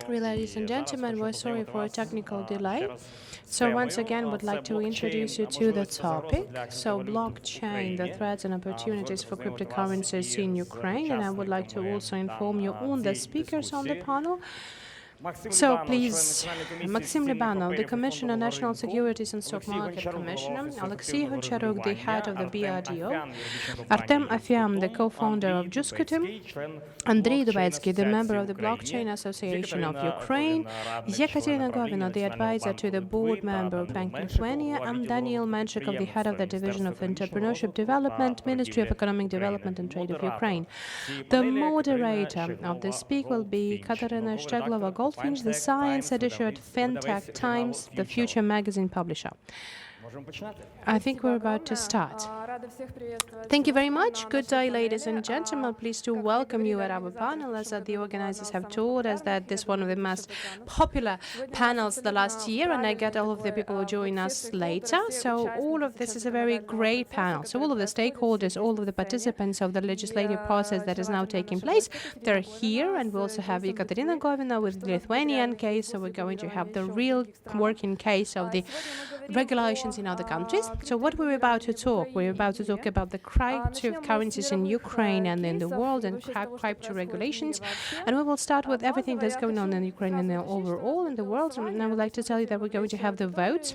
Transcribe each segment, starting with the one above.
Ladies and gentlemen, we're sorry for a technical delay. So once again, would like to introduce you to the topic. So blockchain, the threats and opportunities for cryptocurrencies in Ukraine. And I would like to also inform you on the speakers on the panel. So please, Maxim Libanov, the Commissioner, National Securities and Stock Market Commissioner, Olexiy, Goncharuk, the head of the BRDO, Artem Afian, the co-founder of Juscutum, Andrei Dubetsky, the member of the Blockchain Association of Ukraine, Jekaterina, Govina, the advisor to the board member of Bank Lithuania, and Daniil, Menshykov, the head of the Division of Entrepreneurship Development, Ministry of Economic Development and Trade of Ukraine. The moderator of this speak will be Jekaterina Shcheglova-Goldfinch, the science editor at Fintech Times, the Future magazine publisher. I think we're about to start. Thank you very much. Good day, ladies and gentlemen. Pleased to welcome you at our panel. As the organizers have told us that this is one of the most popular panels the last year, and I get all of the people who join us later. So all of this is a very great panel. So all of the stakeholders, all of the participants of the legislative process that is now taking place, they're here, and we also have Jekaterina Govina with the Lithuanian case. So we're going to have the real working case of the regulations in other countries. So what we're about to talk, we're about to talk about the cryptocurrencies in Ukraine and in the world and crypto regulations. And we will start with everything that's going on in Ukraine and overall in the world. And I would like to tell you that we're going to have the votes.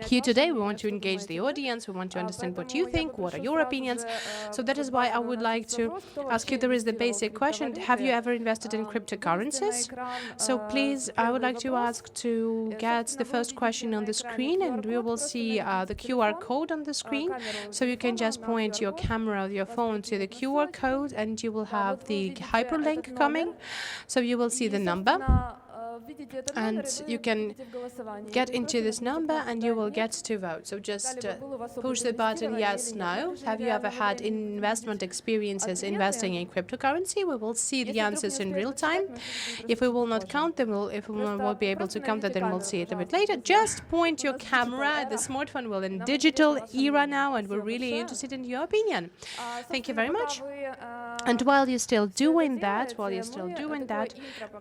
Here today, we want to engage the audience. We want to understand what you think, what are your opinions. So that is why I would like to ask you, there is the basic question, have you ever invested in cryptocurrencies? So please, I would like to ask to get the first question on the screen, and we will see the QR code on the screen. So you can just point your camera of your phone to the QR code, and you will have the hyperlink coming. So you will see the number. And you can get into this number and you will get to vote. So just push the button yes, no. Have you ever had investment experiences investing in cryptocurrency? We will see the answers in real time. If we will not count them, if we won't be able to count them, then we'll see it a bit later. Just point your camera. The smartphone will in digital era now, and we're really interested in your opinion. Thank you very much. And while you're still doing that,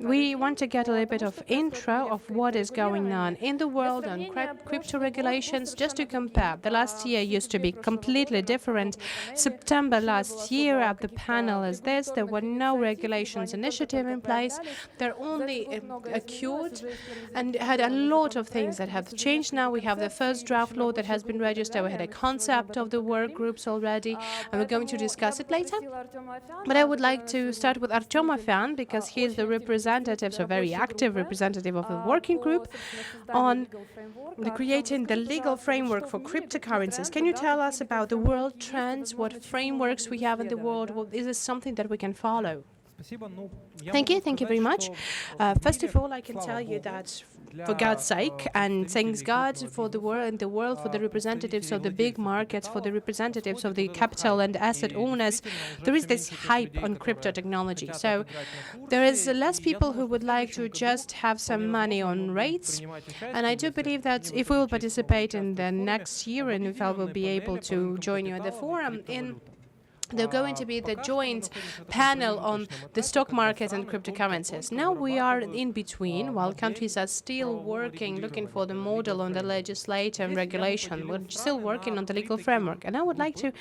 we want to get a little bit of intro of what is going on in the world on crypto regulations, just to compare. The last year used to be completely different. September last year at the panel as this, there were no regulations initiative in place. There only occurred and had a lot of things that have changed now. We have the first draft law that has been registered. We had a concept of the work groups already, and we're going to discuss it later. But I would like to start with Artem Afian, because he is the representative, so very active representative of the working group on creating the legal framework for cryptocurrencies. Can you tell us about the world trends, what frameworks we have in the world? Is this something that we can follow? Thank you very much. First of all, I can tell you that for God's sake, and thanks God for the world and the world, for the representatives of the big markets, for the representatives of the capital and asset owners, there is this hype on crypto technology. So there is less people who would like to just have some money on rates. And I do believe that if we will participate in the next year, and if I will be able to join you at the forum, they're going to be the joint panel on the stock market and cryptocurrencies. Now we are in between, while countries are still working, looking for the model on the legislature and regulation. We're still working on the legal framework. And I would like to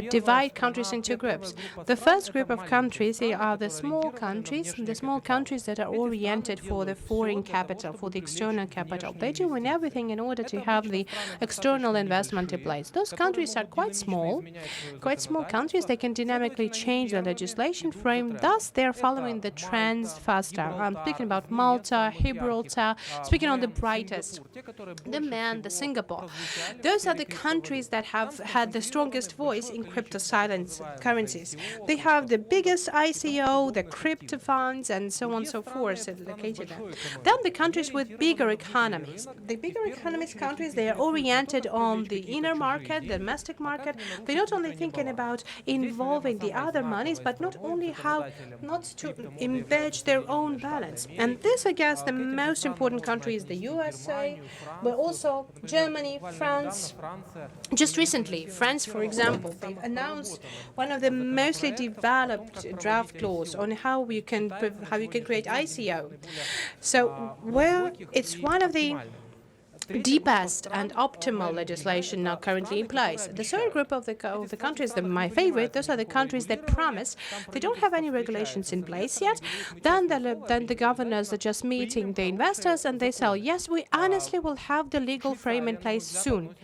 divide countries into groups. The first group of countries are the small countries that are oriented for the foreign capital, for the external capital. They're doing everything in order to have the external investment in place. Those countries are quite small countries. They can dynamically change the legislation frame, thus they're following the trends faster. I'm speaking about Malta, Gibraltar, speaking on the brightest, the Man, the Singapore. Those are the countries that have had the strongest voice in crypto currencies. They have the biggest ICO, the crypto funds, and so on and so forth located there. Then the countries with bigger economies. The bigger economies countries, they are oriented on the inner market, the domestic market. They're not only thinking about involving the other monies, but not only how not to embed their own balance. And this, I guess, the most important country is the USA, but also Germany, France. Just recently, France, for example, they've announced one of the mostly developed draft laws on how you can create ICO. So where it's one of the deepest and optimal legislation now currently in place. The third group of the countries, my favorite, those are the countries that promise they don't have any regulations in place yet. Then the governors are just meeting the investors and they say, yes, we honestly will have the legal frame in place soon.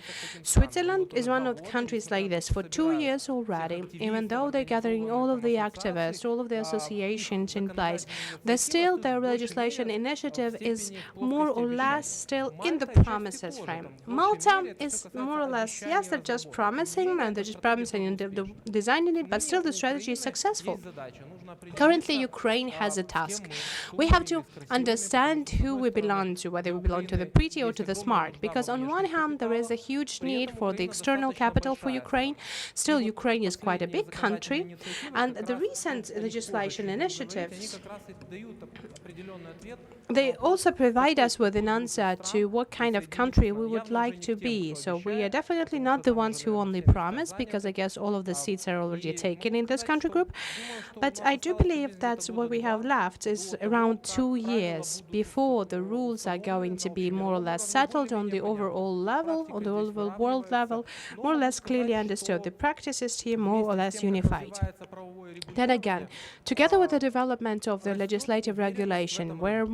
Switzerland is one of the countries like this for 2 years already. Even though they're gathering all of the activists, all of the associations in place, their legislation initiative is more or less still in the promises frame. Malta is more or less, yes, they're just promising, and they're just promising and designing it, but still the strategy is successful. Currently, Ukraine has a task. We have to understand who we belong to, whether we belong to the pretty or to the smart, because on one hand, there is a huge need for the external capital for Ukraine. Still, Ukraine is quite a big country, and the recent legislation initiatives, they also provide us with an answer to what kind of country we would like to be. So we are definitely not the ones who only promise, because I guess all of the seats are already taken in this country group. But I do believe that what we have left is around 2 years before the rules are going to be more or less settled on the overall level, on the overall world level, more or less clearly understood. The practice is here more or less unified. Then again, together with the development of the legislative regulation, we're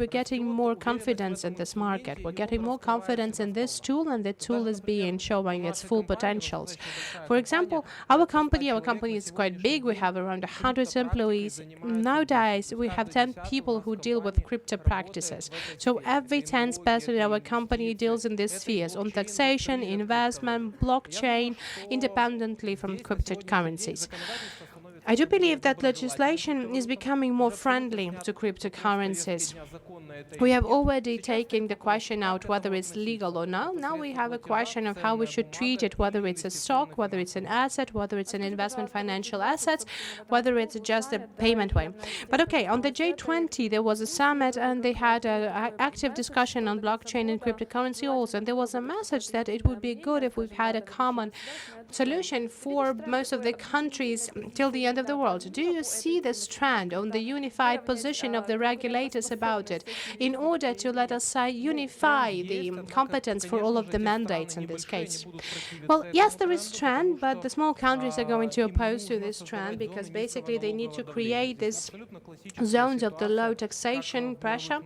getting more confidence in this market. We're getting more confidence in this tool, and the tool is showing its full potentials. For example, our company is quite big. We have around 100 employees. Nowadays, we have 10 people who deal with crypto practices. So every 10th person in our company deals in these spheres on taxation, investment, blockchain, independently from cryptocurrencies. I do believe that legislation is becoming more friendly to cryptocurrencies. We have already taken the question out whether it's legal or not. Now we have a question of how we should treat it, whether it's a stock, whether it's an asset, whether it's an investment financial asset, whether it's just a payment way. But okay, on the J20, there was a summit and they had an active discussion on blockchain and cryptocurrency also. And there was a message that it would be good if we had a common solution for most of the countries till the end of the world. Do you see this trend on the unified position of the regulators about it in order to, let us say, unify the competence for all of the mandates in this case? Well, yes, there is trend, but the small countries are going to oppose to this trend because basically they need to create these zones of the low taxation pressure.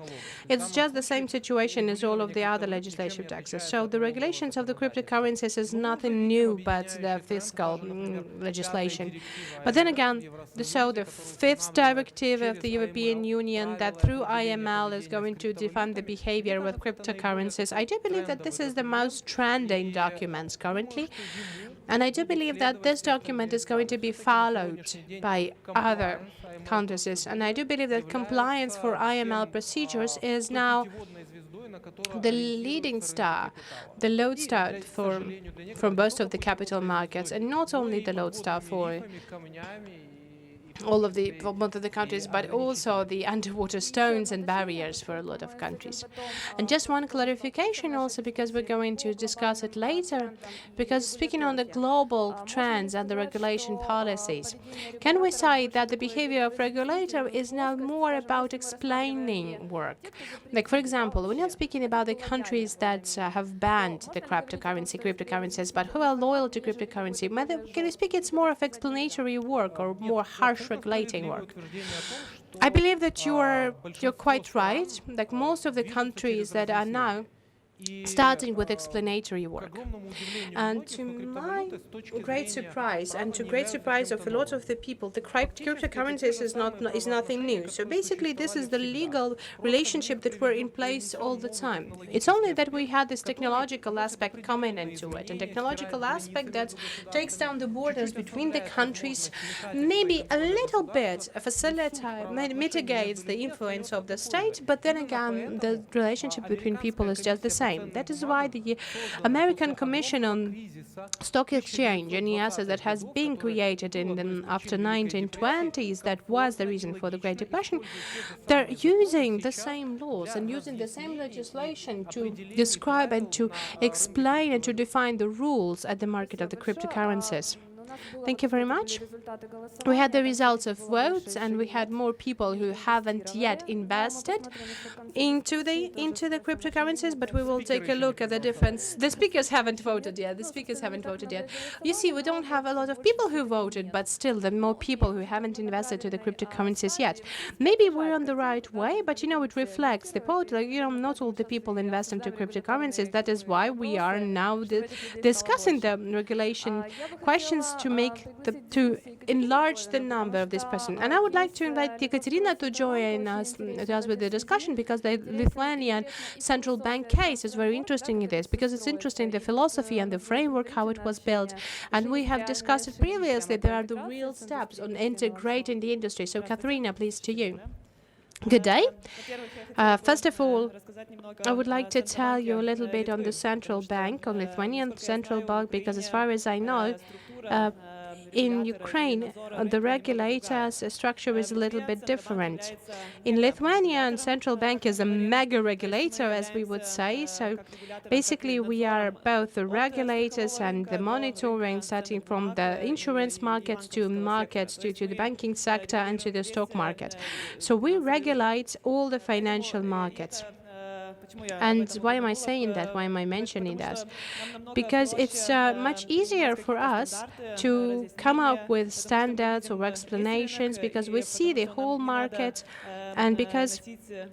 It's just the same situation as all of the other legislative taxes. So the regulations of the cryptocurrencies is nothing new but the fiscal legislation. But then again, the fifth directive of the European Union that through IML is going to define the behavior with cryptocurrencies, I do believe that this is the most trending documents currently. And I do believe that this document is going to be followed by other countries. And I do believe that compliance for IML procedures is now the leading star, the lodestar for most of the capital markets, and not only the lodestar for most of the countries, but also the underwater stones and barriers for a lot of countries. And just one clarification also, because we're going to discuss it later, because speaking on the global trends and the regulation policies, can we say that the behavior of regulator is now more about explaining work? Like, for example, we're not speaking about the countries that have banned the cryptocurrencies, but who are loyal to cryptocurrency. Can we speak it's more of explanatory work or more harsh regulating work? I believe that you're quite right. Like most of the countries that are now starting with explanatory work. And to my great surprise, and to great surprise of a lot of the people, the cryptocurrencies is nothing new. So basically, this is the legal relationship that were in place all the time. It's only that we had this technological aspect coming into it, and technological aspect that takes down the borders between the countries, maybe a little bit mitigates the influence of the state, but then again, the relationship between people is just the same. same. That is why the American Commission on Stock Exchange, any asset that has been created after 1920s, that was the reason for the Great Depression, they're using the same laws and using the same legislation to describe and to explain and to define the rules at the market of the cryptocurrencies. Thank you very much. We had the results of votes, and we had more people who haven't yet invested into the cryptocurrencies, but we will take a look at the difference. The speakers haven't voted yet. You see, we don't have a lot of people who voted, but still there are more people who haven't invested to the cryptocurrencies yet. Maybe we're on the right way, but it reflects the vote. Not all the people invest into cryptocurrencies. That is why we are now discussing the regulation questions to enlarge the number of this person. And I would like to invite Jekaterina to join us with the discussion, because the Lithuanian central bank case is very interesting in this, because it's interesting the philosophy and the framework, how it was built. And we have discussed it previously. There are the real steps on integrating the industry. So, Katerina, please, to you. Good day. First of all, I would like to tell you a little bit on the central bank, on Lithuanian central bank, because as far as I know, in Ukraine, the regulator's structure is a little bit different. In Lithuania, central bank is a mega regulator, as we would say. So basically, we are both the regulators and the monitoring, starting from the insurance market to the banking sector and to the stock market. So we regulate all the financial markets. And why am I saying that? Why am I mentioning that? Because it's much easier for us to come up with standards or explanations, because we see the whole market, and because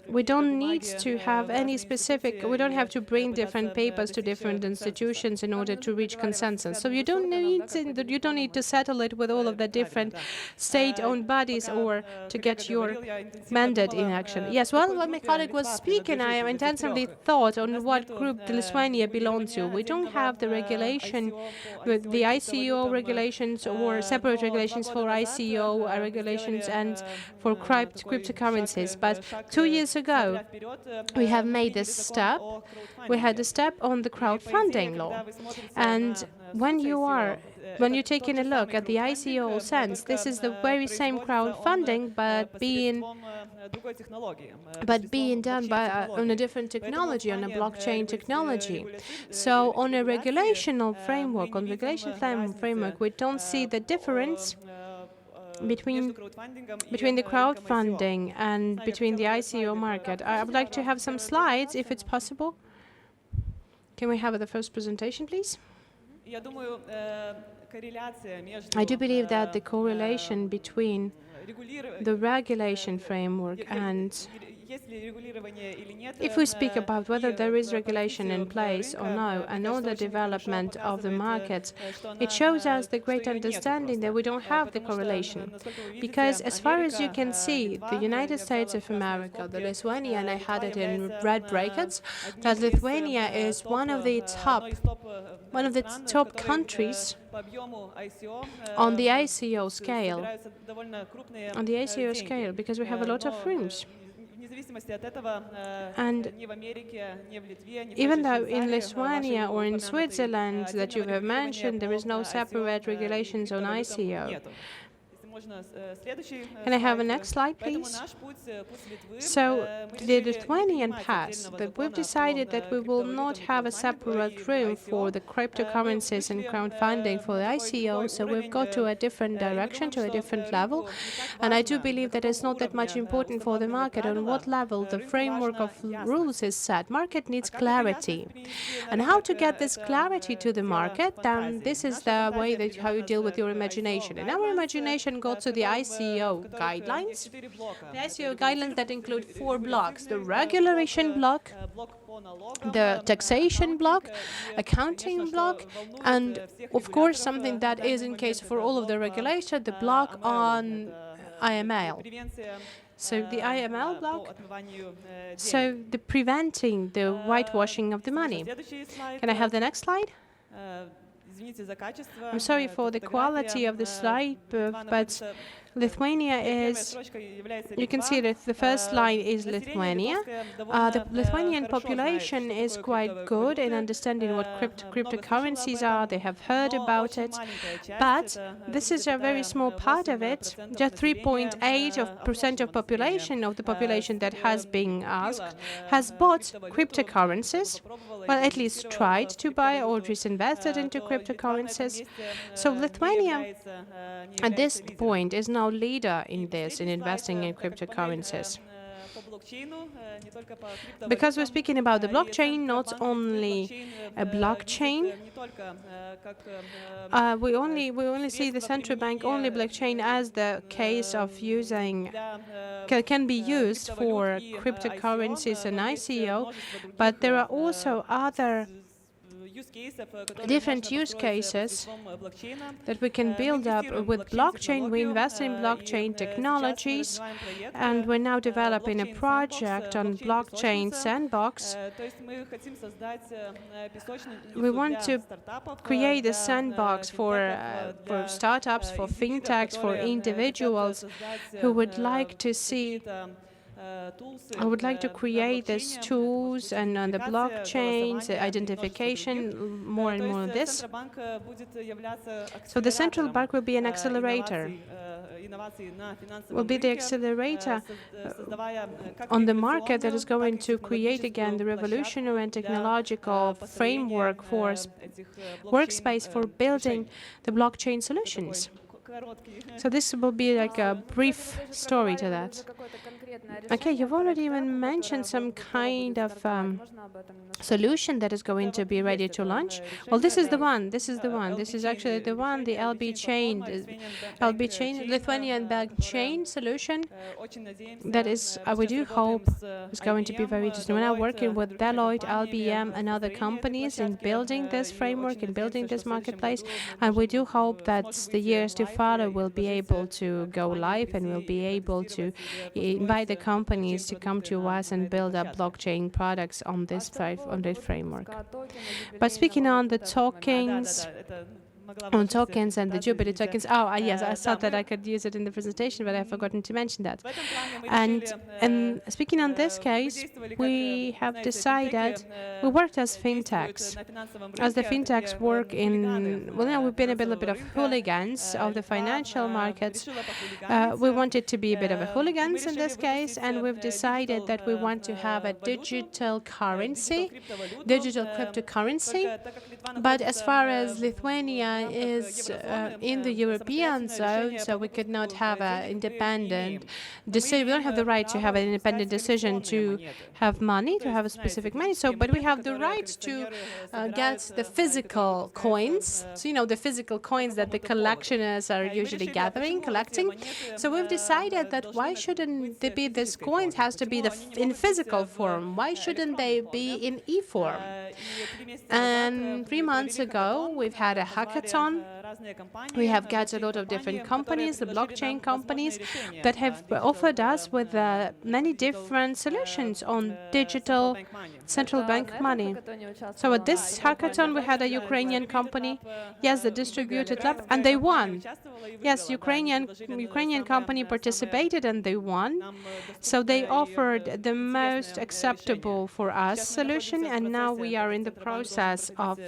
we don't need to have any specific, we don't have to bring different papers to different institutions in order to reach consensus. So you don't need to settle it with all of the different state-owned bodies or to get your mandate in action. Yes, well, when my colleague was speaking, I intensively thought on what group the Lithuania belongs to. We don't have the regulation with the ICO regulations or separate regulations for ICO regulations and for cryptocurrencies. But 2 years ago, we have made this step. We had a step on the crowdfunding law. And when you're taking a look at the ICO sense, this is the very same crowdfunding, but being done on a different technology, on a blockchain technology. So on a regulation framework, we don't see the difference between the crowdfunding and between the ICO market. I would like to have some slides, if it's possible. Can we have the first presentation, please? I do believe that the correlation between the regulation framework and if we speak about whether there is regulation in place or no, and all the development of the markets, it shows us the great understanding that we don't have the correlation. Because as far as you can see, the United States of America, the Lithuania, and I had it in red brackets, that Lithuania is one of the top countries on the ICO scale, because we have a lot of rooms. And even though in Lithuania or in Switzerland that you have mentioned, there is no separate regulations on ICO. Can I have a next slide, please? So the Lithuanian path, that we've decided that we will not have a separate room for the cryptocurrencies and crowdfunding for the ICO, so we've got to a different direction, to a different level. And I do believe that it's not that much important for the market on what level the framework of rules is set. Market needs clarity. And how to get this clarity to the market, then this is the way that how you deal with your imagination. And our imagination got to the ICO guidelines. The ICO guidelines that include 4 blocks: the regulation block, the taxation block, accounting block, and of course something that is in case for all of the regulation, the block on IML. So the IML block, so the preventing the whitewashing of the money. Can I have the next slide? I'm sorry for the quality of the slide, but Lithuania is, you can see that the first line is Lithuania. The Lithuanian population is quite good in understanding what cryptocurrencies are. They have heard about it. But this is a very small part of it. Just 3.8% of population, of the population that has been asked, has bought cryptocurrencies. Well, at least tried to buy or just invested into cryptocurrencies. So Lithuania, at this point, is now leader in this, in investing in cryptocurrencies. Because we're speaking about the blockchain, not only a blockchain, we only see the central bank only blockchain as the case of using can be used for cryptocurrencies and ICO, but there are also other different use cases that we can build up with blockchain. We invest in blockchain technologies, and we're now developing a project on blockchain sandbox. We want to create a sandbox for startups, for fintechs, for individuals who would like to see. I would like to create these tools and on the blockchains, identification, more and more of this. So the central bank will be an accelerator. Will be the accelerator on the market that is going to create again the revolutionary and technological framework for workspace for building the blockchain solutions. So this will be like a brief story to that. Okay, you've already even mentioned some kind of solution that is going to be ready to launch. Well, this is the one. This is the one. This is actually the one, the LB chain, Lithuanian bank chain solution. That is, we do hope, is going to be very interesting. We're now working with Deloitte, LBM, and other companies in building this framework, in building this marketplace, and we do hope that the years to follow will be able to go live and will be able to invite the companies to come to us and build up blockchain products on this framework. But speaking on the tokens and the Jupiter tokens. Oh, yes, I thought that I could use it in the presentation, but I've forgotten to mention that. And speaking on this case, we have decided, we worked as fintechs. As the fintechs work in, well, now we've been a bit of hooligans of the financial markets. We wanted to be a bit of a hooligans in this case, and we've decided that we want to have a digital currency, digital cryptocurrency. But as far as Lithuania is in the European zone, so we could not have an independent decision. We don't have the right to have an independent decision to have money, to have a specific money. So, but we have the right to get the physical coins. So, you know, the physical coins that the collectioners are usually collecting. So we've decided that why shouldn't they be these coins has to be in physical form? Why shouldn't they be in e-form? And 3 months ago, we've had a hackathon. We have got a lot of different companies, the blockchain companies, that have offered us with many different solutions on digital central bank money. So at this hackathon, we had a Ukrainian company, yes, the distributed lab, and they won. Yes, Ukrainian company participated and they won. So they offered the most acceptable for us solution, and now we are in the process of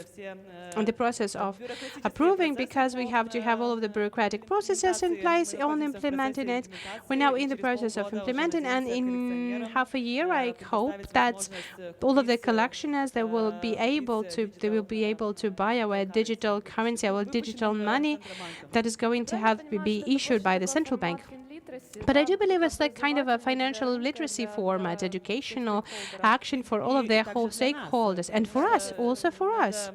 approving, because we have to have all of the bureaucratic processes in place on implementing it. We're now in the process of implementing, and in half a year, I hope that all of the collectioners they will be able to buy our digital currency, our digital money that is going to have to be issued by the central bank. But I do believe it's like kind of a financial literacy format, educational action for all of their whole stakeholders, and for us, also for us,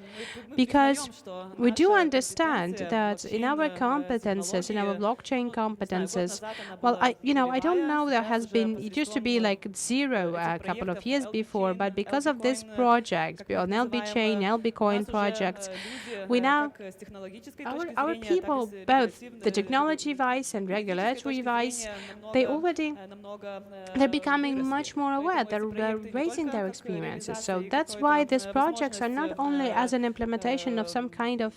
because we do understand that in our competences, in our blockchain competences, well, I don't know, there has been, it used to be like zero a couple of years before, but because of this project, on LB chain, LB coin projects, we now, our people, both the technology-wise and regulatory-wise, companies, they're becoming much more aware. They're raising their experiences. So that's why these projects are not only as an implementation of some kind of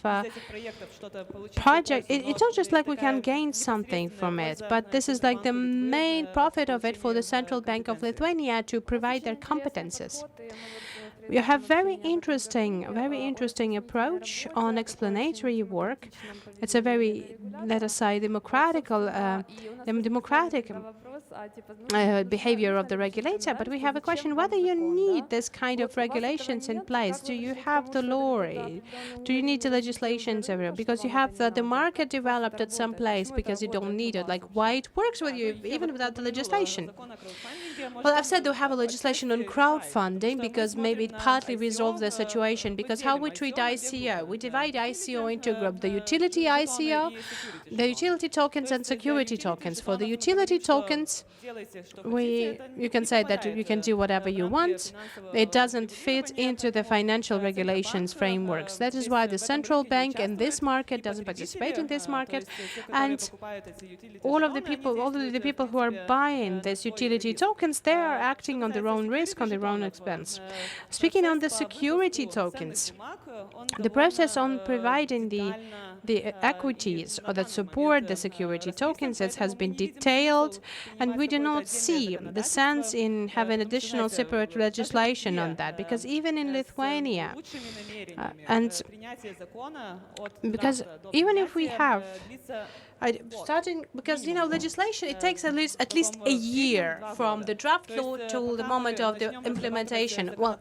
project. It's not just like we can gain something from it, but this is like the main profit of it for the Central Bank of Lithuania to provide their competences. We have very interesting approach on explanatory work. It's a very, let us say, democratic behavior of the regulator. But we have a question whether you need this kind of regulations in place. Do you have the law? Do you need the legislations everywhere? Because you have the market developed at some place because you don't need it. Like why it works with you even without the legislation? Well, I've said they have a legislation on crowdfunding because maybe it partly resolves the situation. Because how we treat ICO, we divide ICO into groups: the utility ICO, the utility tokens, and security tokens. For the utility tokens, you can say that you can do whatever you want. It doesn't fit into the financial regulations frameworks. That is why the central bank in this market doesn't participate in this market, and all of the people who are buying these utility tokens, they are acting on their own risk, on their own expense. Speaking on the security tokens, the process on providing the equities or that support the security tokens has been detailed, and we do not see the sense in having additional separate legislation on that, because even in Lithuania, and because even if we have because legislation, it takes at least a year from the draft law to the moment of the implementation. Well,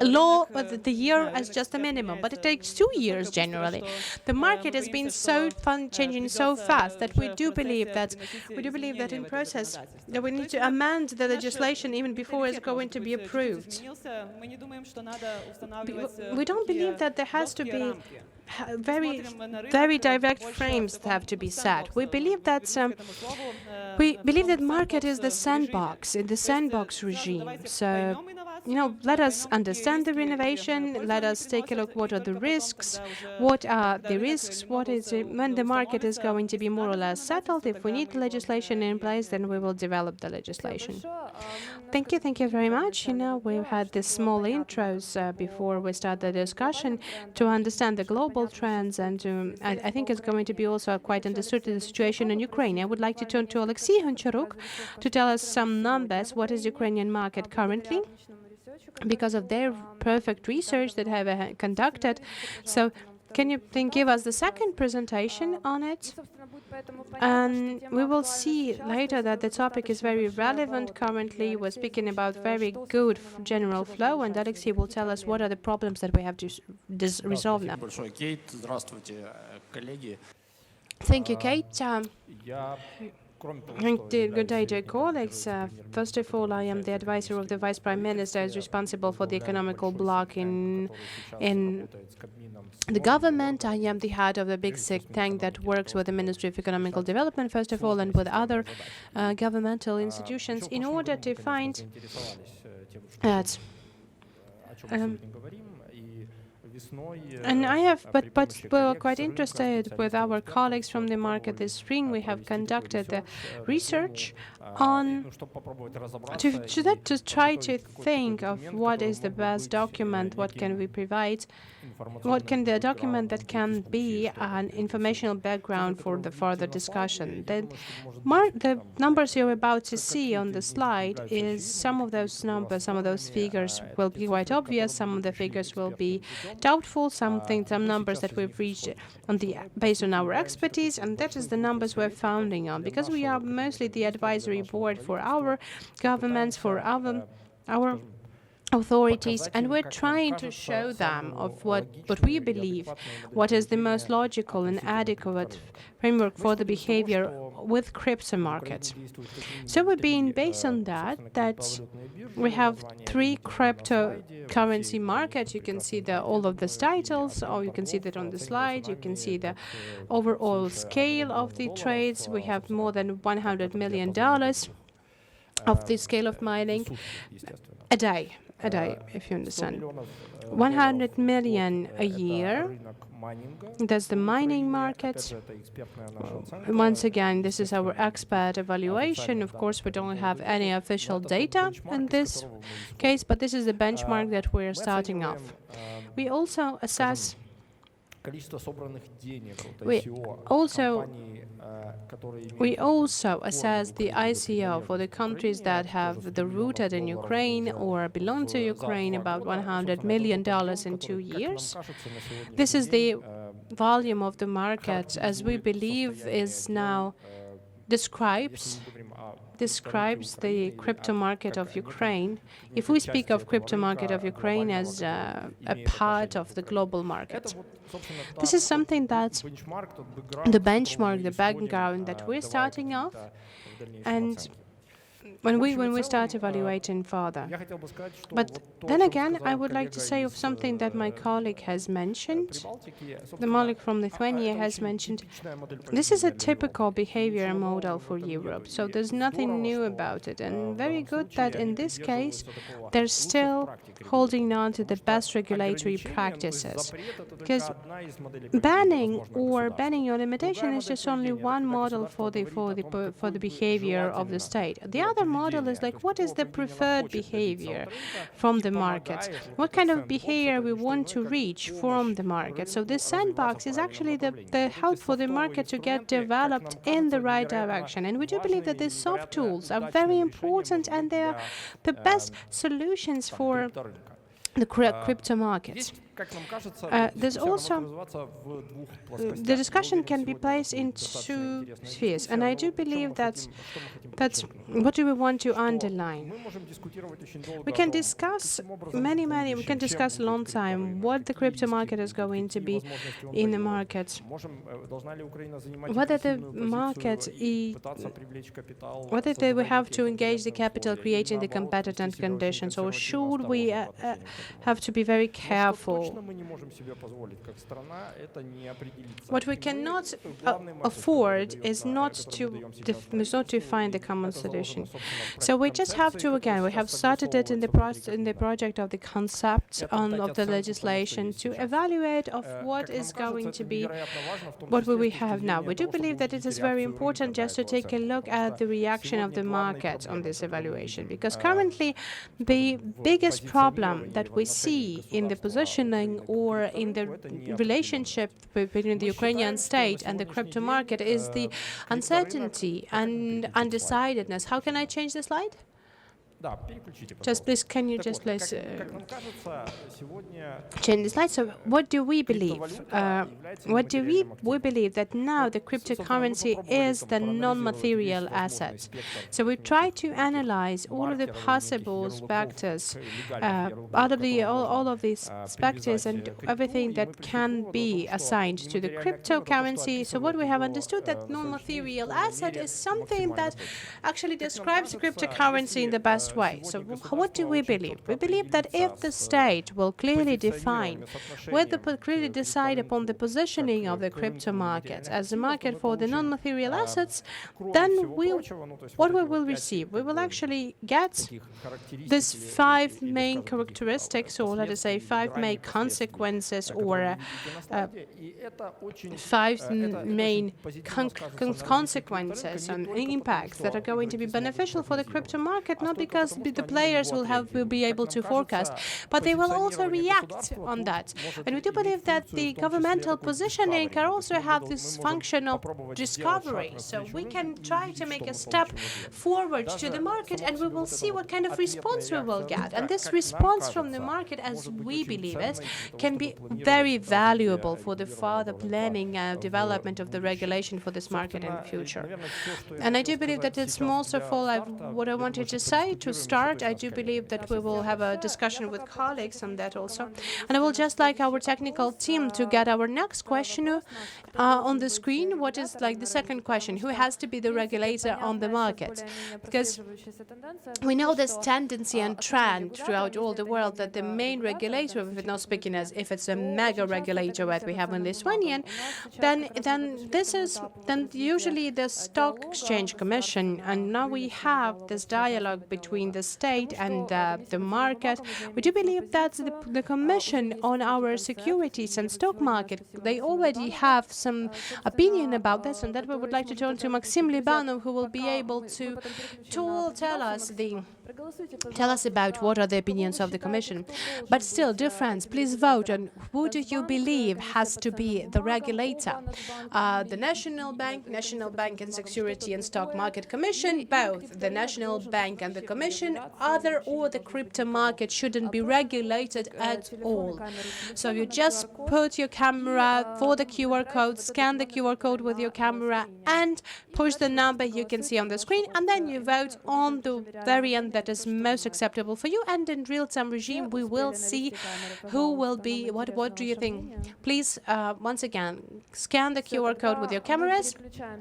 law, the year is just a minimum, but it takes 2 years generally. The market has been so changing so fast that we do believe that in process that we need to amend the legislation even before it's going to be approved. We don't believe that there has to be very direct frames that have to be set. We believe that market is the sandbox in the sandbox regime. So let us understand the renovation. Let us take a look. What are the risks? What are the risks? What is it when the market is going to be more or less settled? If we need the legislation in place, then we will develop the legislation. Thank you very much. We've had these small intros before we start the discussion to understand the global trends, and I think it's going to be also quite understood the situation in Ukraine. I would like to turn to Olexiy Goncharuk to tell us some numbers. What is Ukrainian market currently? Because of their perfect research that have conducted. So can you then give us the second presentation on it? And we will see later that the topic is very relevant currently. We're speaking about very good general flow, and Olexiy will tell us what are the problems that we have to resolve now. Thank you, Kate. Good day, dear colleagues. First of all, I am the advisor of the Vice Prime Minister, who is responsible for the economical bloc in the government. I am the head of the big think tank that works with the Ministry of Economical Development, first of all, and with other governmental institutions in order to find that. And I have, but we're quite interested with our colleagues from the market this spring. We have conducted research on to try to think of what is the best document, what can we provide, what can the document that can be an informational background for the further discussion. The numbers you're about to see on the slide is some of those numbers, some of those figures will be quite obvious, some of the figures will be doubtful, some numbers that we've reached based on our expertise, and that is the numbers we're founding on, because we are mostly the advisory board for our governments, for our authorities, and we're trying to show them of what we believe, what is the most logical and adequate framework for the behavior with crypto markets. So we're being based on that we have 3 cryptocurrency markets. You can see all of these titles, or you can see that on the slide. You can see the overall scale of the trades. We have more than $100 million of the scale of mining a day. a day, if you understand. 100 million a year. That's the mining market. Once again, this is our expert evaluation. Of course, we don't have any official data in this case, but this is the benchmark that we're starting off. We also assess we also assess the ICO for the countries that have the rooted in Ukraine or belong to Ukraine, about $100 million in 2 years. This is the volume of the market, as we believe is now describes the crypto market of Ukraine. If we speak of crypto market of Ukraine as a part of the global market, this is something that's the benchmark, the background that we're starting off, and when we start evaluating further. But then again, I would like to say of something that my colleague has mentioned, the colleague from Lithuania has mentioned. This is a typical behavior model for Europe, so there's nothing new about it, and very good that in this case they're still holding on to the best regulatory practices, because banning or limitation is just only one model for the behavior of the state. The other model is like, what is the preferred behavior from the market? What kind of behavior we want to reach from the market? So this sandbox is actually the help for the market to get developed in the right direction. And we do believe that these soft tools are very important, and they are the best solutions for the crypto markets. There's also the discussion can be placed in two spheres, and I do believe that's what do we want to underline. We can discuss we can discuss a long time what the crypto market is going to be in the market, whether we have to engage the capital creating the competitive conditions, or should we have to be very careful. What we cannot afford is not to find the common solution. So we just have to, again, we have started it in the project of the concept of the legislation to evaluate of what is going to be, what will we have now. We do believe that it is very important just to take a look at the reaction of the market on this evaluation, because currently the biggest problem that we see in the positioning or in the relationship between the Ukrainian state and the crypto market is the uncertainty and undecidedness. How can I change the slide? Just please, can you just please change the slide? So what do we believe? We believe that now the cryptocurrency is the non-material asset. So we try to analyze all of the possible specters, all of these specters and everything that can be assigned to the cryptocurrency. So what we have understood that non-material asset is something that actually describes the cryptocurrency in the best way. So what do we believe? We believe that if the state will clearly define, clearly decide upon the positioning of the crypto market as a market for the non-material assets, then what we will receive? We will actually get these 5 main characteristics, or let us say 5 main consequences, or 5 main consequences and impacts that are going to be beneficial for the crypto market, not because the players will be able to forecast, but they will also react on that. And we do believe that the governmental positioning can also have this function of discovery. So we can try to make a step forward to the market, and we will see what kind of response we will get. And this response from the market, as we believe it, can be very valuable for the further planning and development of the regulation for this market in the future. And I do believe that it's most of all what I wanted to say to start. I do believe that we will have a discussion with colleagues on that also. And I will just like our technical team to get our next question on the screen. What is like the second question? Who has to be the regulator on the market? Because we know this tendency and trend throughout all the world that the main regulator, if it's not speaking as if it's a mega regulator that we have in Lithuania, then usually the Stock Exchange Commission, and now we have this dialogue between between the state and the market. We do believe that the Commission on our securities and stock market, they already have some opinion about this, and that we would like to turn to Maxim Libanov, who will be able to tell us about what are the opinions of the Commission. But still, dear friends, please vote on who do you believe has to be the regulator. The National Bank and Security and Stock Market Commission, both the National Bank and the Commission, other or the crypto market shouldn't be regulated at all. So you just put your camera for the QR code, scan the QR code with your camera and push the number you can see on the screen, and then you vote on the variant that is most acceptable for you, and in real-time regime we will see who will be, what do you think? Please, once again, scan the QR code with your cameras.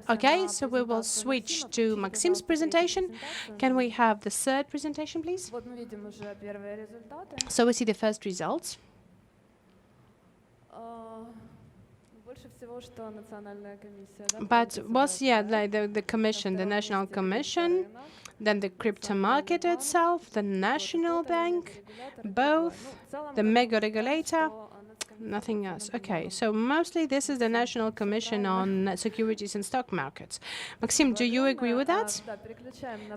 Okay, so we will switch to Maxim's presentation. Can we have the third presentation, please? So we see the first results. But was, like the commission, the National Commission, then the crypto market itself, the National Bank, both, the mega regulator, nothing else. Okay, so mostly this is the National Commission on Securities and Stock Markets. Maxim, do you agree with that?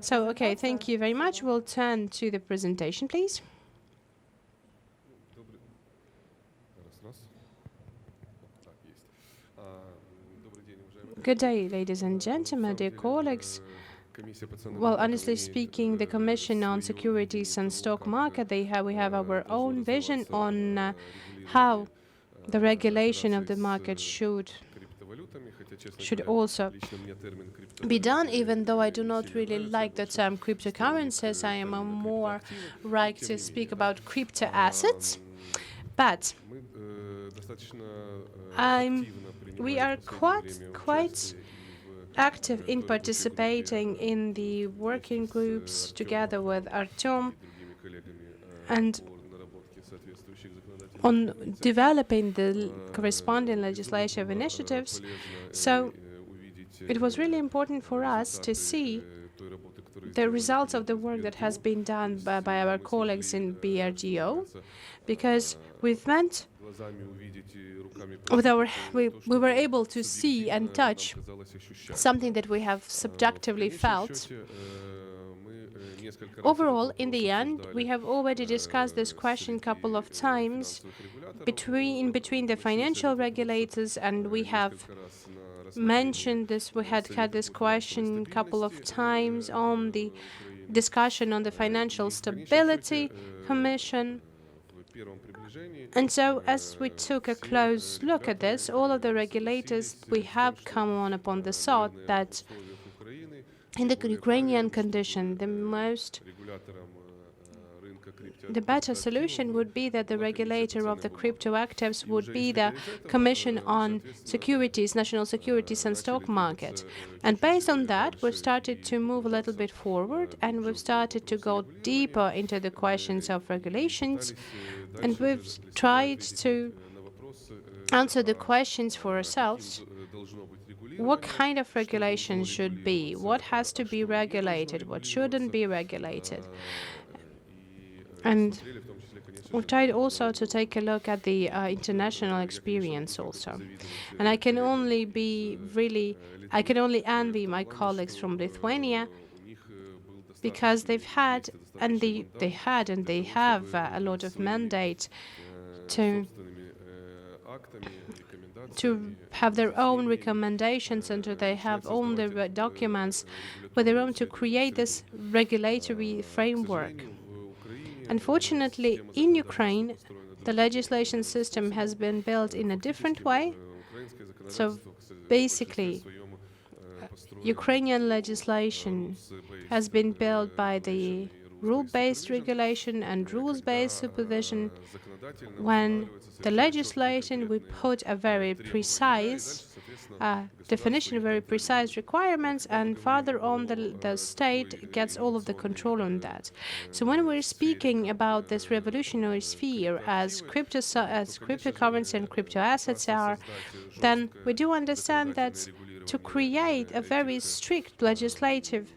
So, okay, thank you very much. We'll turn to the presentation, please. Good day, ladies and gentlemen, dear colleagues. Well, honestly speaking, the Commission on Securities and Stock Market, we have our own vision on how the regulation of the market should also be done, even though I do not really like the term cryptocurrencies. I am more right to speak about crypto assets. But we are quite active in participating in the working groups together with Artem and on developing the corresponding legislative initiatives. So it was really important for us to see the results of the work that has been done by our colleagues in BRDO, because we were able to see and touch something that we have subjectively felt. Overall, in the end, we have already discussed this question a couple of times between the financial regulators, and we have mentioned this. We had this question a couple of times on the discussion on the Financial Stability Commission. And so, as we took a close look at this, all of the regulators, we have come upon the thought that in the Ukrainian condition, the better solution would be that the regulator of the crypto actives would be the Commission on Securities, National Securities and Stock Market. And based on that, we've started to move a little bit forward, and we've started to go deeper into the questions of regulations, and we've tried to answer the questions for ourselves. What kind of regulation should be? What has to be regulated? What shouldn't be regulated? And we've tried also to take a look at the international experience also. And I can only envy my colleagues from Lithuania, because they have a lot of mandate to have their own recommendations, and they have all their documents with their own to create this regulatory framework. Unfortunately, in Ukraine, the legislation system has been built in a different way. So basically, Ukrainian legislation has been built by the rule-based regulation and rules-based supervision. When the legislation, we put a very precise definition, very precise requirements, and further on the state gets all of the control on that. So when we're speaking about this revolutionary sphere as cryptocurrency and crypto assets are, then we do understand that to create a very strict legislative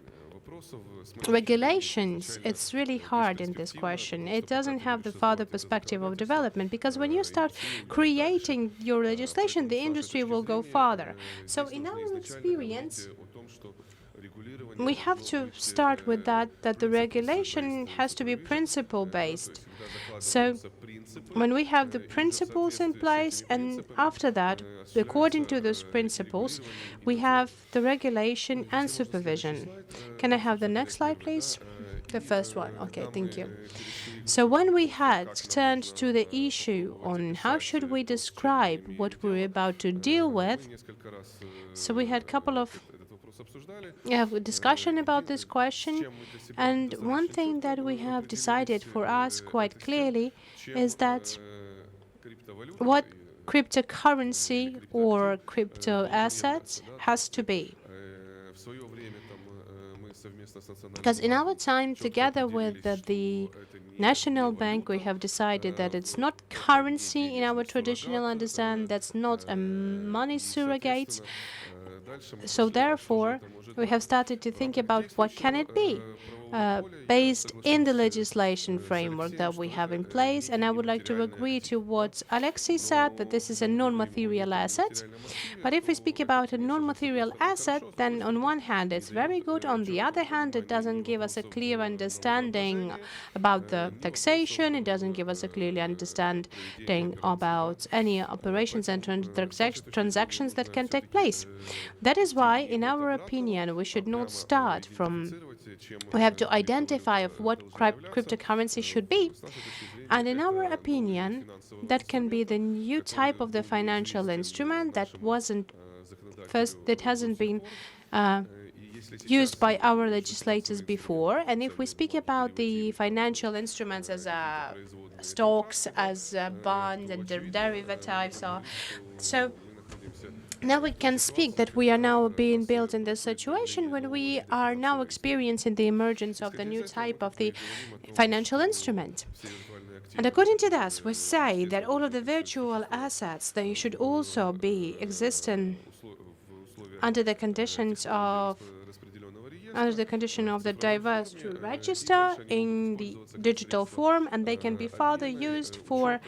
regulations, it's really hard in this question. It doesn't have the farther perspective of development, because when you start creating your legislation, the industry will go farther. So in our experience, we have to start with that the regulation has to be principle-based. So when we have the principles in place, and after that, according to those principles, we have the regulation and supervision. Can I have the next slide, please? The first one. Okay, thank you. So when we had turned to the issue on how should we describe what we're about to deal with, so we had a couple of discussion about this question, and one thing that we have decided for us quite clearly is that what cryptocurrency or crypto assets has to be. Because in our time, together with the National Bank, we have decided that it's not currency in our traditional understanding, that's not a money surrogate. So therefore, we have started to think about what can it be, based in the legislation framework that we have in place. And I would like to agree to what Olexiy said, that this is a non-material asset. But if we speak about a non-material asset, then on one hand it's very good, on the other hand it doesn't give us a clear understanding about the taxation, it doesn't give us a clear understanding about any operations and transactions that can take place. That is why, in our opinion, we should not start from, we have to identify of what cryptocurrency should be. And in our opinion, that can be the new type of the financial instrument that hasn't been used by our legislators before. And if we speak about the financial instruments as stocks, as bonds and derivatives, so now we can speak that we are now being built in this situation when we are now experiencing the emergence of the new type of the financial instrument. And according to this, we say that all of the virtual assets, they should also be existing under the condition of the diverse to register in the digital form, and they can be further used for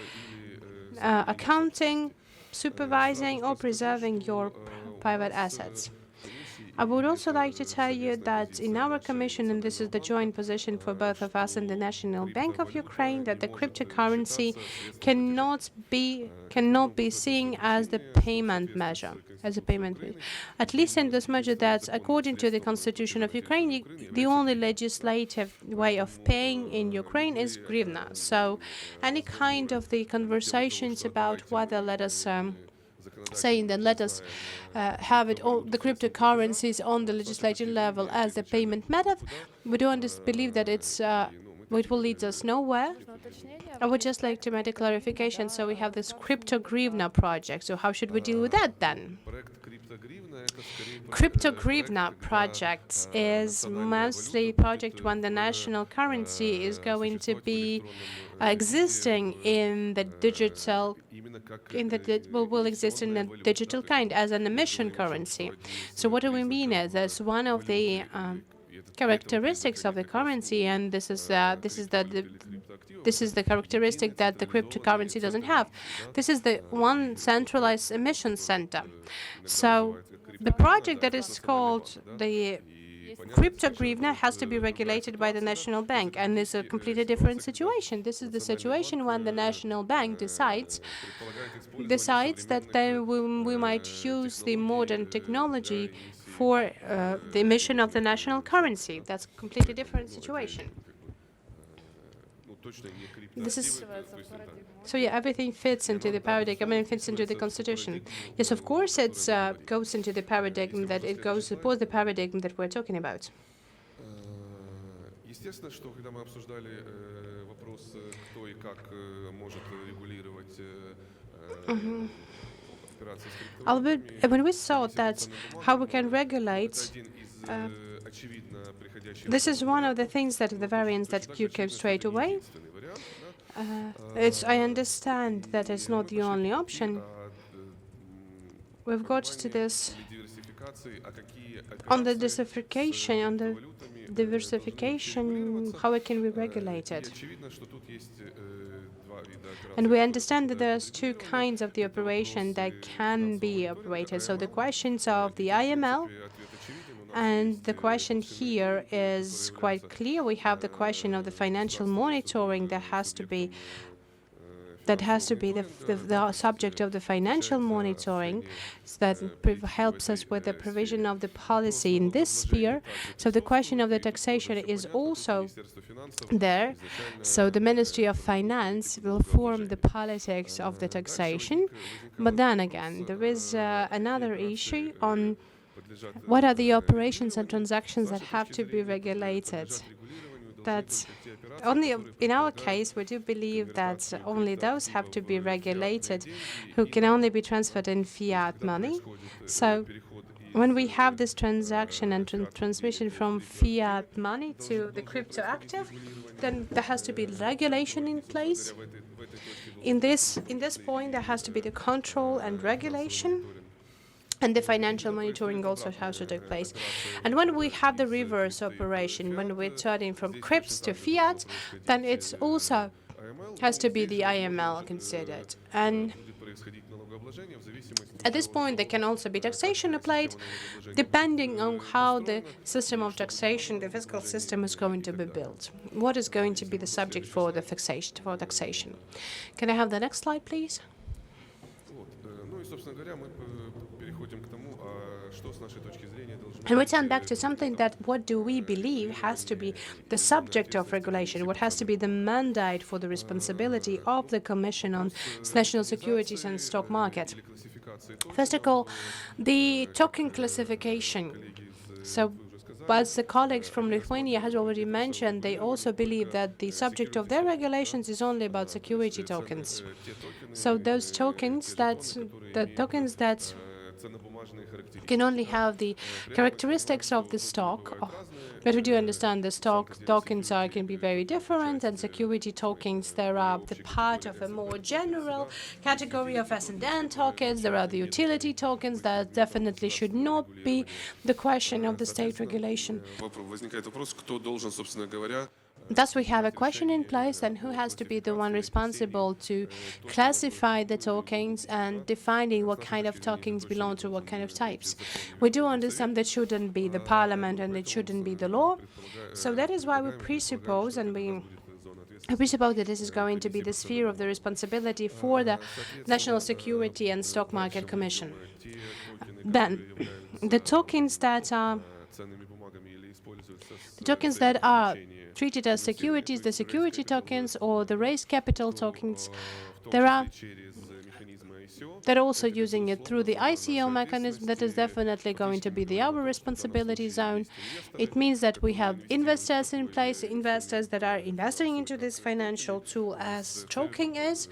accounting, supervising, or preserving your private assets. I would also like to tell you that in our commission, and this is the joint position for both of us and the National Bank of Ukraine, that the cryptocurrency cannot be seen as the payment measure, at least in this measure that, according to the Constitution of Ukraine, the only legislative way of paying in Ukraine is hryvnia. So any kind of the conversations about whether saying that let us have it all, the cryptocurrencies on the legislative level as the payment method, we don't believe that it will lead us nowhere. I would just like to make a clarification. So we have this crypto hryvnia project. So how should we deal with that then? Crypto hryvnia projects is mostly a project when the national currency is going to be existing in the digital, will exist in a digital kind as an emission currency. So what do we mean is that's one of the characteristics of the currency, and this is the characteristic that the cryptocurrency doesn't have. This is the one centralized emission center. So the project that is called the crypto hryvnia has to be regulated by the National Bank, and it's a completely different situation. This is the situation when the National Bank decides that we might use the modern technology for the emission of the national currency. That's a completely different situation. This is so yeah, everything fits into the paradigm. I mean, it fits into the constitution. Yes, of course, it goes into the paradigm that it goes support the paradigm that we're talking about. When we saw that how we can regulate. This is one of the things that the variants that came straight away. I understand that it's not the only option. We've got to this on the diversification, on the diversification, how can we regulate it? And we understand that there's two kinds of the operation that can be operated. So the questions of the IML, and the question here is quite clear. We have the question of the financial monitoring that has to be the subject of the financial monitoring that helps us with the provision of the policy in this sphere. So the question of the taxation is also there. So the Ministry of Finance will form the politics of the taxation. But then again, there is another issue on what are the operations and transactions that have to be regulated. That only in our case, we do believe that only those have to be regulated who can only be transferred in fiat money. So when we have this transaction and transmission from fiat money to the crypto active, then there has to be regulation in place. In this point, there has to be the control and regulation. And the financial monitoring also has to take place. And when we have the reverse operation, when we're turning from crypts to fiat, then it's also has to be the IML considered. And at this point, there can also be taxation applied, depending on how the system of taxation, the fiscal system, is going to be built. What is going to be the subject for the taxation? Can I have the next slide, please? And we turn back to something that what do we believe has to be the subject of regulation, what has to be the mandate for the responsibility of the Commission on National Securities and Stock Market. First of all, the token classification. So, as the colleagues from Lithuania has already mentioned, they also believe that the subject of their regulations is only about security tokens. So those tokens that can only have the characteristics of the stock. But we do understand the stock tokens can be very different, and security tokens, there are the part of a more general category of S&N tokens. There are the utility tokens that definitely should not be the question of the state regulation. Thus, we have a question in place, and who has to be the one responsible to classify the tokens and defining what kind of tokens belong to what kind of types. We do understand that shouldn't be the parliament and it shouldn't be the law. So that is why we presuppose, and we presuppose that this is going to be the sphere of the responsibility for the National Security and Stock Market Commission. Then, the tokens that are treated as securities, the security tokens or the raised capital tokens, they're also using it through the ICO mechanism. That is definitely going to be our responsibility zone. It means that we have investors in place, investors that are investing into this financial tool as token is,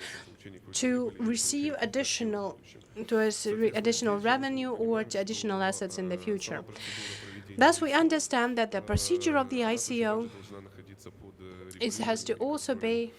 to receive additional revenue or additional assets in the future. Thus, we understand that the procedure of the ICO has to also be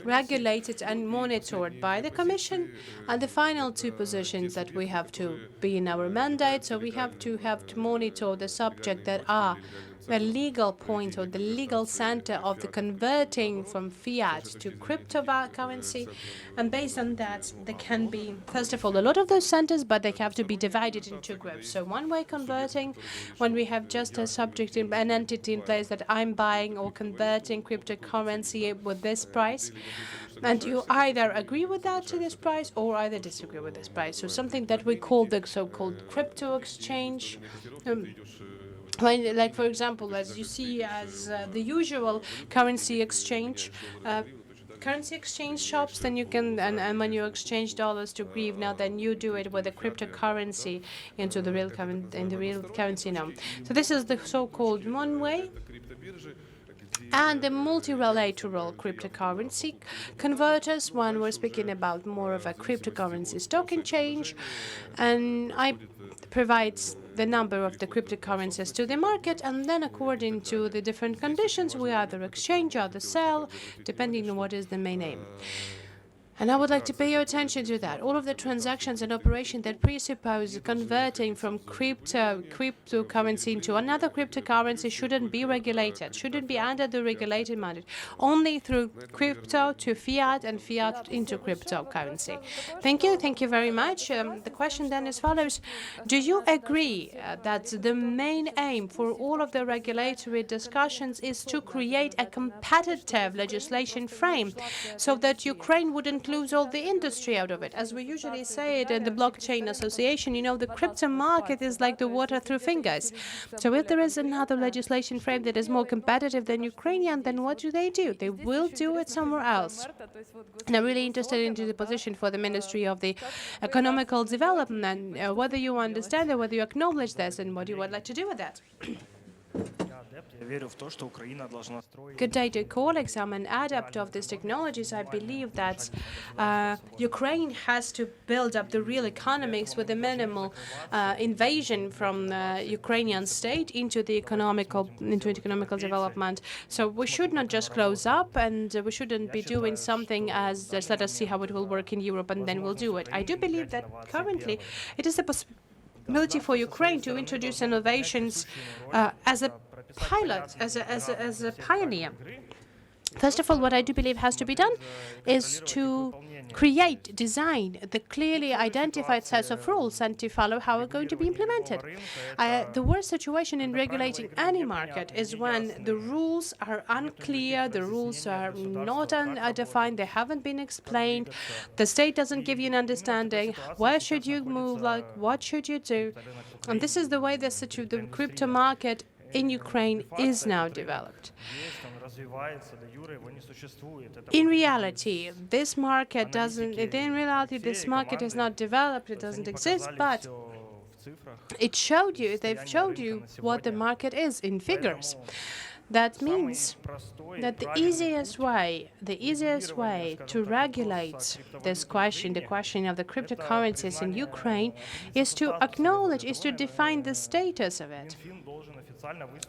regulated and monitored by the Commission. And the final two positions that we have to be in our mandate, so we have to monitor the subject that are the legal point or the legal center of the converting from fiat to cryptocurrency. And based on that, there can be, first of all, a lot of those centers, but they have to be divided into groups. So one-way converting, when we have just a subject, an entity in place that I'm buying or converting cryptocurrency with this price, and you either agree with that to this price or either disagree with this price. So something that we call the so-called crypto exchange. Like, for example, as you see as the usual currency exchange shops, then you can, and when you exchange dollars to hryvnia, then you do it with a cryptocurrency into the real currency now. So this is the so-called one way. And the multilateral cryptocurrency converters, one we're speaking about more of a cryptocurrency stock exchange, and I provide the number of the cryptocurrencies to the market, and then according to the different conditions, we either exchange or sell, depending on what is the main aim. And I would like to pay your attention to that. All of the transactions and operations that presuppose converting from cryptocurrency into another cryptocurrency shouldn't be regulated, shouldn't be under the regulated mandate, only through crypto to fiat and fiat into cryptocurrency. Thank you very much. The question then as follows. Do you agree that the main aim for all of the regulatory discussions is to create a competitive legislation frame so that Ukraine wouldn't lose all the industry out of it? As we usually say it in the blockchain association, you know, the crypto market is like the water through fingers. So if there is another legislation frame that is more competitive than Ukrainian, then what do? They will do it somewhere else. And I'm really interested into the position for the Ministry of the Economical Development, and whether you understand it, whether you acknowledge this, and what you would like to do with that. Good day to colleagues. I'm an adept of these technologies. I believe that Ukraine has to build up the real economics with a minimal invasion from the Ukrainian state into economical development. So we should not just close up, and we shouldn't be doing something as just let us see how it will work in Europe and then we'll do it. I do believe that currently it is a possibility for Ukraine to introduce innovations as a pilot, as a pioneer. First of all, what I do believe has to be done is to design the clearly identified sets of rules and to follow how it's going to be implemented. The worst situation in regulating any market is when the rules are unclear, the rules are not defined, they haven't been explained, the state doesn't give you an understanding, where should you move, like what should you do? And this is the way the crypto market in Ukraine is now developed. In reality, this market is not developed, it doesn't exist, but they've showed you what the market is in figures. That means that the easiest way to regulate this question, the question of the cryptocurrencies in Ukraine, is to define the status of it.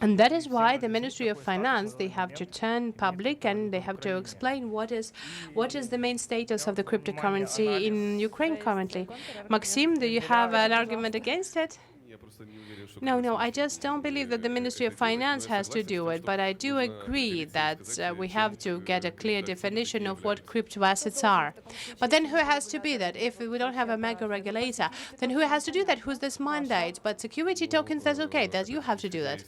And that is why the Ministry of Finance, they have to turn public and they have to explain what is the main status of the cryptocurrency in Ukraine currently. Maxim, do you have an argument against it? No, I just don't believe that the Ministry of Finance has to do it, but I do agree that we have to get a clear definition of what crypto assets are. But then who has to be that? If we don't have a mega regulator, then who has to do that? Who's this mandate? But security tokens, that's okay, that you have to do that.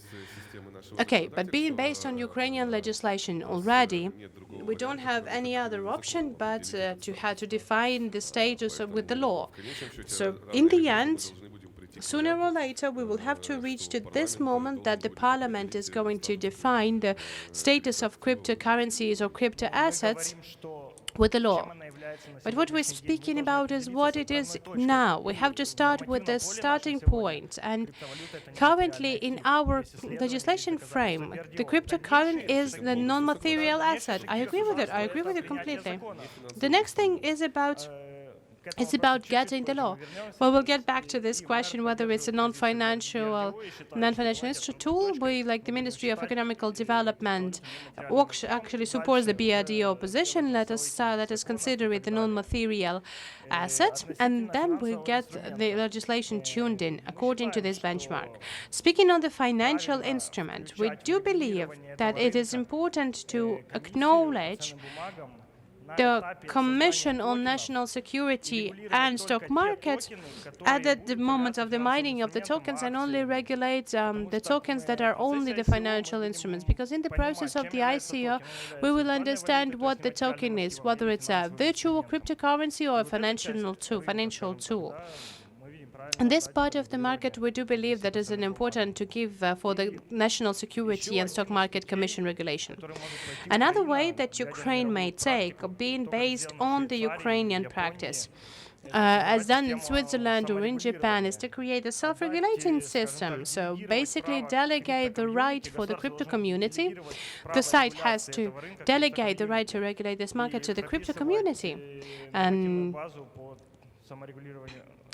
Okay, but being based on Ukrainian legislation already, we don't have any other option but to define the status with the law. So in the end, sooner or later, we will have to reach to this moment that the parliament is going to define the status of cryptocurrencies or crypto assets with the law. But what we're speaking about is what it is now. We have to start with the starting point. And currently, in our legislation frame, the cryptocurrency is the non-material asset. I agree with it. I agree with it completely. The next thing is about getting the law. Well, we'll get back to this question, whether it's a non-financial tool. We, like the Ministry of Economical Development, actually supports the BRDO position. Let us consider it the non-material asset, and then we'll get the legislation tuned in according to this benchmark. Speaking on the financial instrument, we do believe that it is important to acknowledge the Commission on National Security and Stock Markets at the moment of the mining of the tokens and only regulates the tokens that are only the financial instruments. Because in the process of the ICO, we will understand what the token is, whether it's a virtual cryptocurrency or a financial tool. In this part of the market, we do believe that is important to give for the National Security and Stock Market Commission regulation. Another way that Ukraine may take, being based on the Ukrainian practice, as done in Switzerland or in Japan, is to create a self-regulating system. So basically delegate the right for the crypto community. The site has to delegate the right to regulate this market to the crypto community. And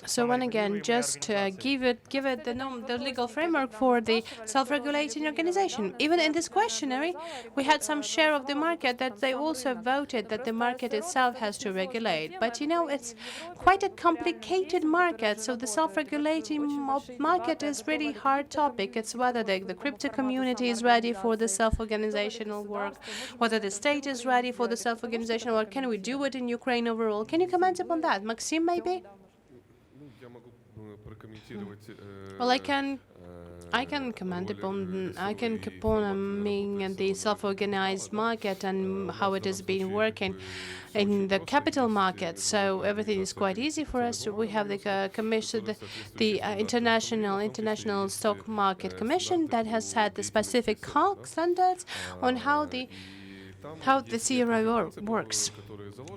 So when again, just give it the legal framework for the self-regulating organization. Even in this questionnaire, we had some share of the market that they also voted that the market itself has to regulate. But it's quite a complicated market. So the self-regulating market is really hard topic. It's whether the crypto community is ready for the self-organizational work, whether the state is ready for the self-organizational work. Can we do it in Ukraine overall? Can you comment upon that, Maxim, maybe? Well, I can comment upon the self-organized market and how it has been working in the capital market. So everything is quite easy for us. We have the commission, the international stock market commission that has had the specific standards on how the CRO works.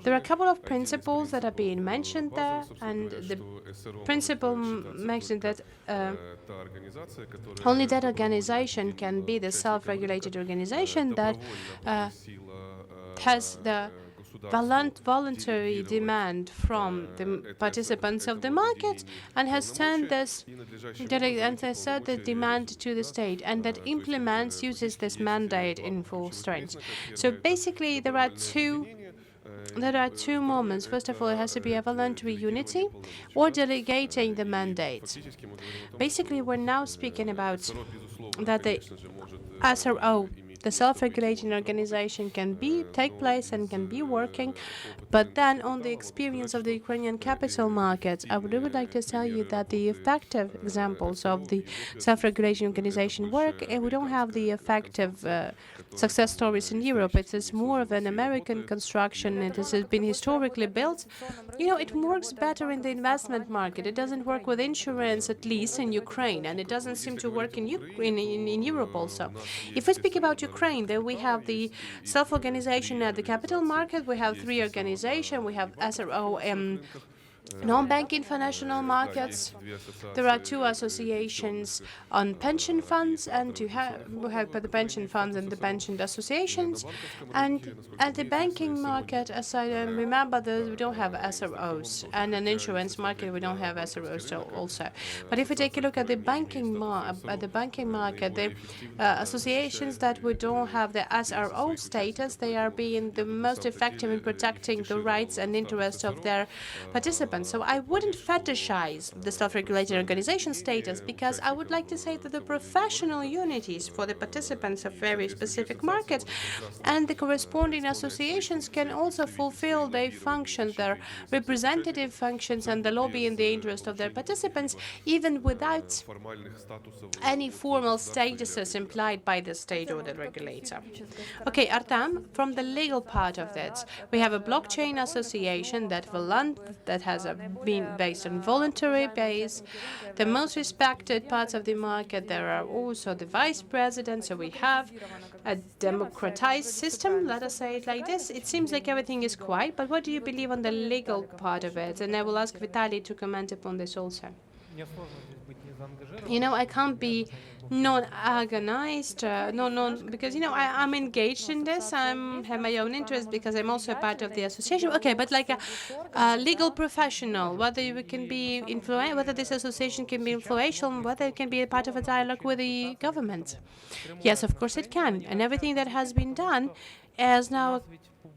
There are a couple of principles that are being mentioned there, and the principle mentioned that only that organization can be the self-regulated organization that has the voluntary demand from the participants of the market and has turned this the demand to the state and that uses this mandate in full strength. So basically there are two moments. First of all, it has to be a voluntary unity or delegating the mandate. Basically, we're now speaking about that the SRO, the self-regulating organization, can take place and can be working, but then on the experience of the Ukrainian capital markets, I would like to tell you that the effective examples of the self-regulating organization work, we don't have the effective success stories in Europe. It is more of an American construction. It has been historically built. It works better in the investment market. It doesn't work with insurance, at least in Ukraine, and it doesn't seem to work in Europe also. If we speak about Ukraine, then we have the self-organization at the capital market. We have three organizations. We have SRO non-banking financial markets. There are two associations on pension funds, and we have the pension funds and the pension associations. And at the banking market, as I remember, we don't have SROs, and an insurance market we don't have SROs also. But if we take a look at the banking market, the associations that we don't have the SRO status, they are being the most effective in protecting the rights and interests of their participants. So I wouldn't fetishize the self-regulated organization status, because I would like to say that the professional unities for the participants of very specific markets and the corresponding associations can also fulfill their functions, their representative functions, and the lobby in the interest of their participants, even without any formal statuses implied by the state or the regulator. Okay, Artem, from the legal part of that, we have a blockchain association that has been based on voluntary base. The most respected parts of the market, there are also the vice president, so we have a democratized system, let us say it like this. It seems like everything is quiet, but what do you believe on the legal part of it? And I will ask Vitaliy to comment upon this also. I can't be non-organized, because I'm engaged in this. I have my own interest because I'm also a part of the association. Okay, but like a legal professional, whether you can be whether this association can be influential, whether it can be a part of a dialogue with the government. Yes, of course it can, and everything that has been done is now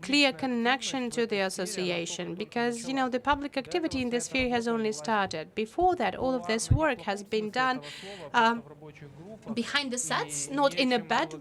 clear connection to the association, because the public activity in this sphere has only started. Before that, all of this work has been done behind the sets, not in a bad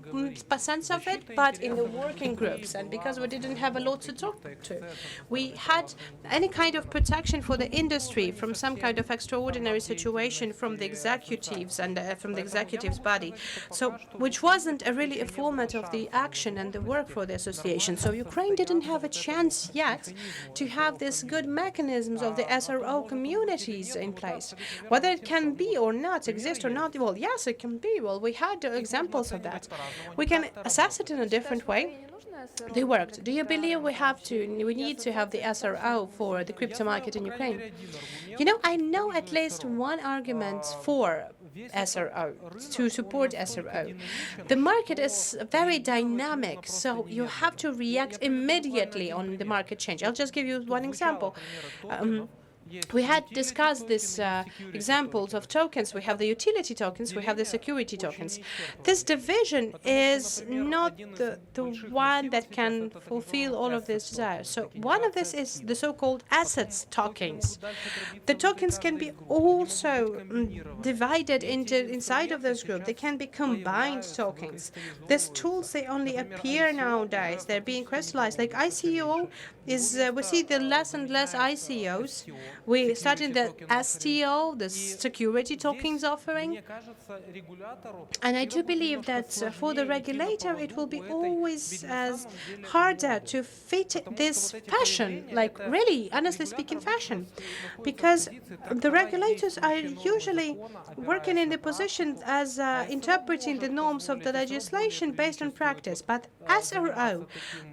sense of it, but in the working groups. And because we didn't have a lot to talk to, we had any kind of protection for the industry from some kind of extraordinary situation from the executives and from the executives body, so which wasn't really a format of the action and the work for the association. So Ukraine didn't have a chance yet to have these good mechanisms of the SRO communities in place. Whether it can be or not, exist or not, well, yes, it can be. Well, we had examples of that. We can assess it in a different way. They worked. Do you believe we need to have the SRO for the crypto market in Ukraine? I know at least one argument for SRO, to support SRO. The market is very dynamic, so you have to react immediately on the market change. I'll just give you one example. we had discussed these examples of tokens. We have the utility tokens, we have the security tokens. This division is not the one that can fulfill all of these desires. So one of this is the so-called assets tokens. The tokens can be also divided inside of this group. They can be combined tokens. These tools, they only appear nowadays. They're being crystallized. Like ICO is, we see the less and less ICOs. We started the STO, the security tokens offering. And I do believe that for the regulator, it will be always as harder to fit this fashion, like really, honestly speaking, fashion. Because the regulators are usually working in the position as interpreting the norms of the legislation based on practice. But SRO,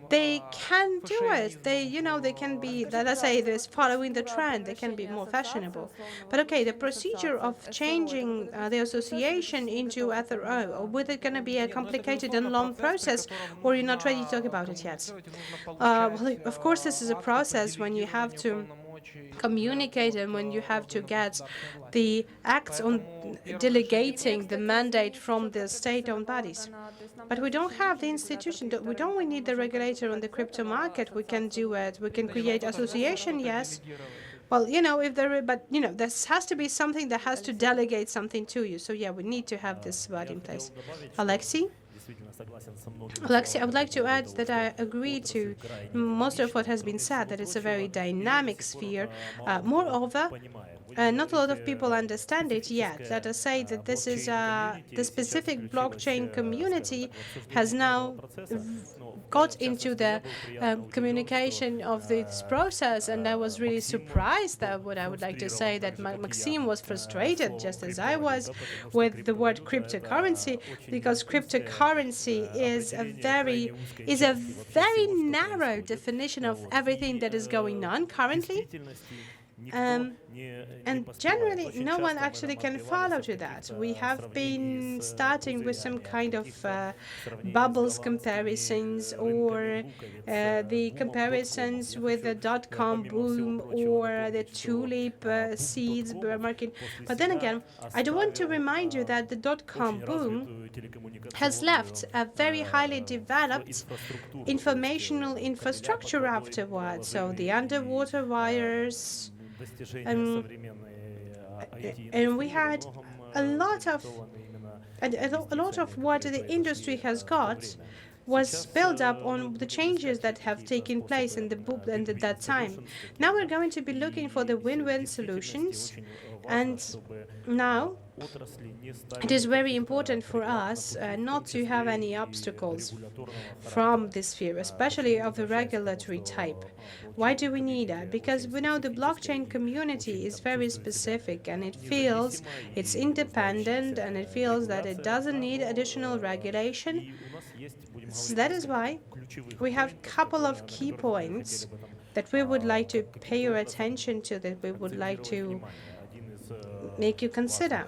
they can do it. They can be, let's say, this following the trend. They can be more fashionable. But okay, the procedure of changing the association into SRO, or whether it going to be a complicated and long process, or you're not ready to talk about it yet? Well, of course, this is a process when you have to communicate and when you have to get the acts on delegating the mandate from the state-owned bodies. But we don't have the institution. We don't need the regulator on the crypto market. We can do it. We can create association, yes. Well, if there, but there has to be something that has to delegate something to you. So yeah, we need to have this word in place. Olexiy? Olexiy, I would like to add that I agree to most of what has been said, that it's a very dynamic sphere. Moreover, not a lot of people understand it yet. Let us say that this is the specific blockchain community has now got into the communication of this process, and I was really surprised that what I would like to say that Maxim was frustrated, just as I was, with the word cryptocurrency, because cryptocurrency is a very narrow definition of everything that is going on currently. And generally, no one actually can follow to that. We have been starting with some kind of bubbles comparisons, or the comparisons with the dot-com boom or the tulip seeds market. But then again, I do want to remind you that the dot-com boom has left a very highly developed informational infrastructure afterwards. So the underwater wires, and we had a lot of what the industry has got was built up on the changes that have taken place in the book and at that time. Now we're going to be looking for the win-win solutions, and now it is very important for us not to have any obstacles from this sphere, especially of the regulatory type. Why do we need that? Because we know the blockchain community is very specific, and it feels it's independent, and it feels that it doesn't need additional regulation. So that is why we have a couple of key points that we would like to pay your attention to, that we would like to make you consider.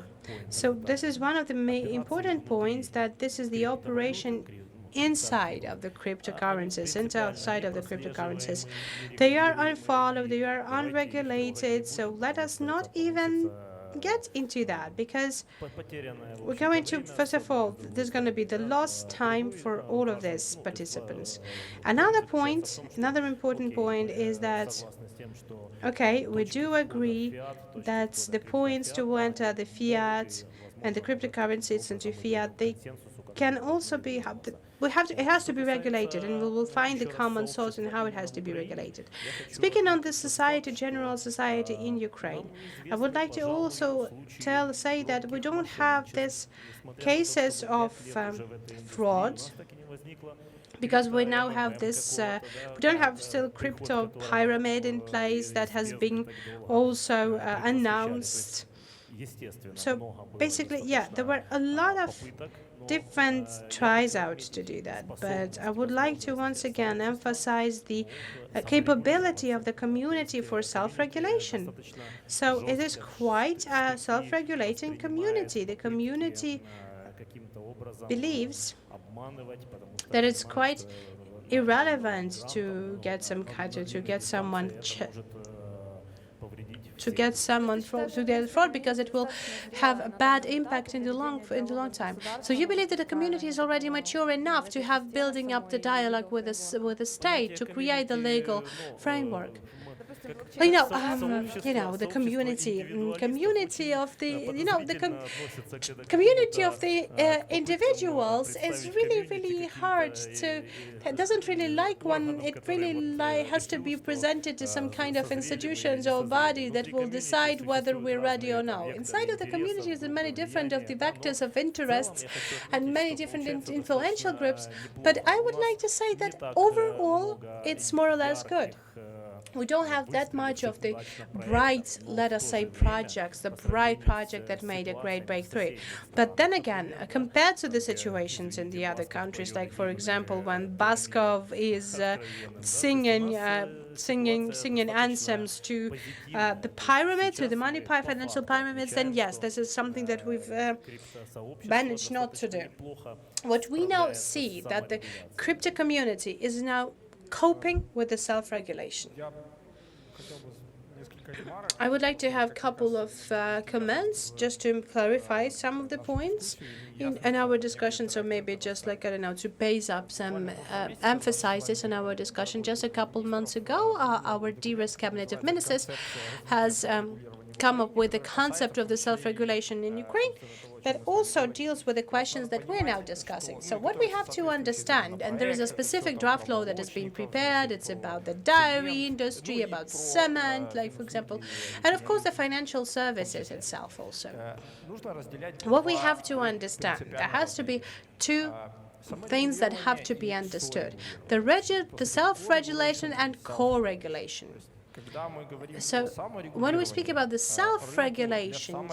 So this is one of the important points, that this is the operation inside of the cryptocurrencies and outside of the cryptocurrencies. They are unfollowed, they are unregulated, so let us not even get into that, because we're going to, first of all, there's going to be the lost time for all of these participants. Another important point is that, okay, we do agree that the points to enter the fiat and the cryptocurrencies into fiat, they can also be, it has to be regulated, and we will find the common source in how it has to be regulated. Speaking on the general society in Ukraine, I would like to also say that we don't have these cases of fraud, because we now have this, we don't have still crypto pyramid in place that has been also announced. So basically, yeah, there were a lot of different tries out to do that, but I would like to once again emphasize the capability of the community for self-regulation. So it is quite a self-regulating community. The community believes that it's quite irrelevant to get someone to get someone to get fraud, because it will have a bad impact in the long time. So you believe that the community is already mature enough to have building up the dialogue with the state to create the legal framework. The community of the individuals is really hard to. It doesn't really like one. It really has to be presented to some kind of institutions or body that will decide whether we're ready or no. Inside of the community is many different of the vectors of interests and many different influential groups. But I would like to say that overall, it's more or less good. We don't have that much of the bright, let us say, projects, the bright project that made a great breakthrough. But then again, compared to the situations in the other countries, like, for example, when Bulychov is singing anthems to the pyramid, to the money financial pyramids, then yes, this is something that we've managed not to do. What we now see that the crypto community is now coping with the self-regulation. I would like to have a couple of comments just to clarify some of the points in our discussion. So maybe just like, I don't know, to base up some, emphasize this in our discussion. Just a couple months ago, our dearest cabinet of ministers has come up with the concept of the self-regulation in Ukraine that also deals with the questions that we're now discussing. So what we have to understand, and there is a specific draft law that has been prepared, it's about the dairy industry, about cement, like, for example, and of course the financial services itself also. What we have to understand, there has to be two things that have to be understood: the self-regulation and co-regulation. So when we speak about the self-regulation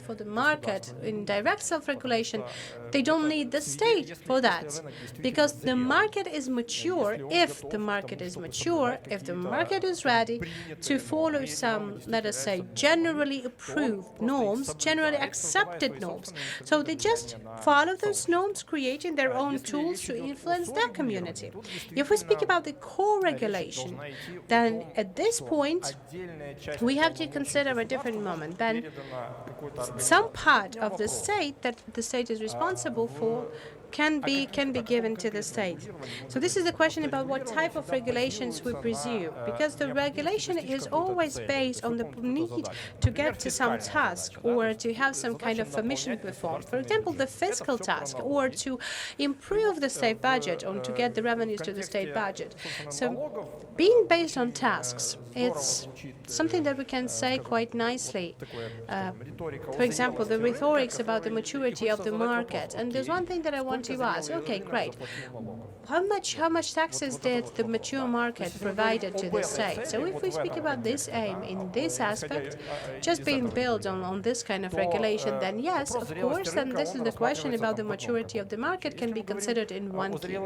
for the market, in direct self-regulation, they don't need the state for that, because the market is mature if the market is ready to follow some, let us say, generally approved norms, generally accepted norms. So they just follow those norms, creating their own tools to influence their community. If we speak about the co-regulation, then at this point, we have to consider a different moment. Then some part of the state that the state is responsible for can be given to the state. So this is the question about what type of regulations we presume, because the regulation is always based on the need to get to some task or to have some kind of mission performed. For example, the fiscal task, or to improve the state budget, or to get the revenues to the state budget. So being based on tasks, it's something that we can say quite nicely. For example, the rhetorics about the maturity of the market. And there's one thing that I want to ask. Okay, great. How much taxes did the mature market provided to the state? So if we speak about this aim in this aspect, just being built on this kind of regulation, then yes, of course, then this is the question about the maturity of the market can be considered in one key.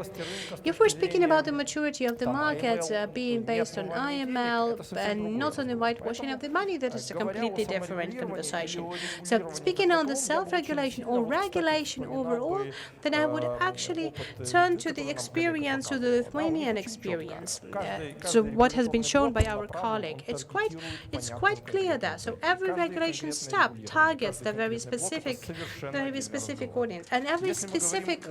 If we're speaking about the maturity of the market being based on IML and not on the whitewashing of the money, that is a completely different conversation. So speaking on the self-regulation or regulation overall, then I would actually turn to the experience, to the Lithuanian experience. So what has been shown by our colleague, it's quite clear there. So every regulation step targets the very specific audience, and every specific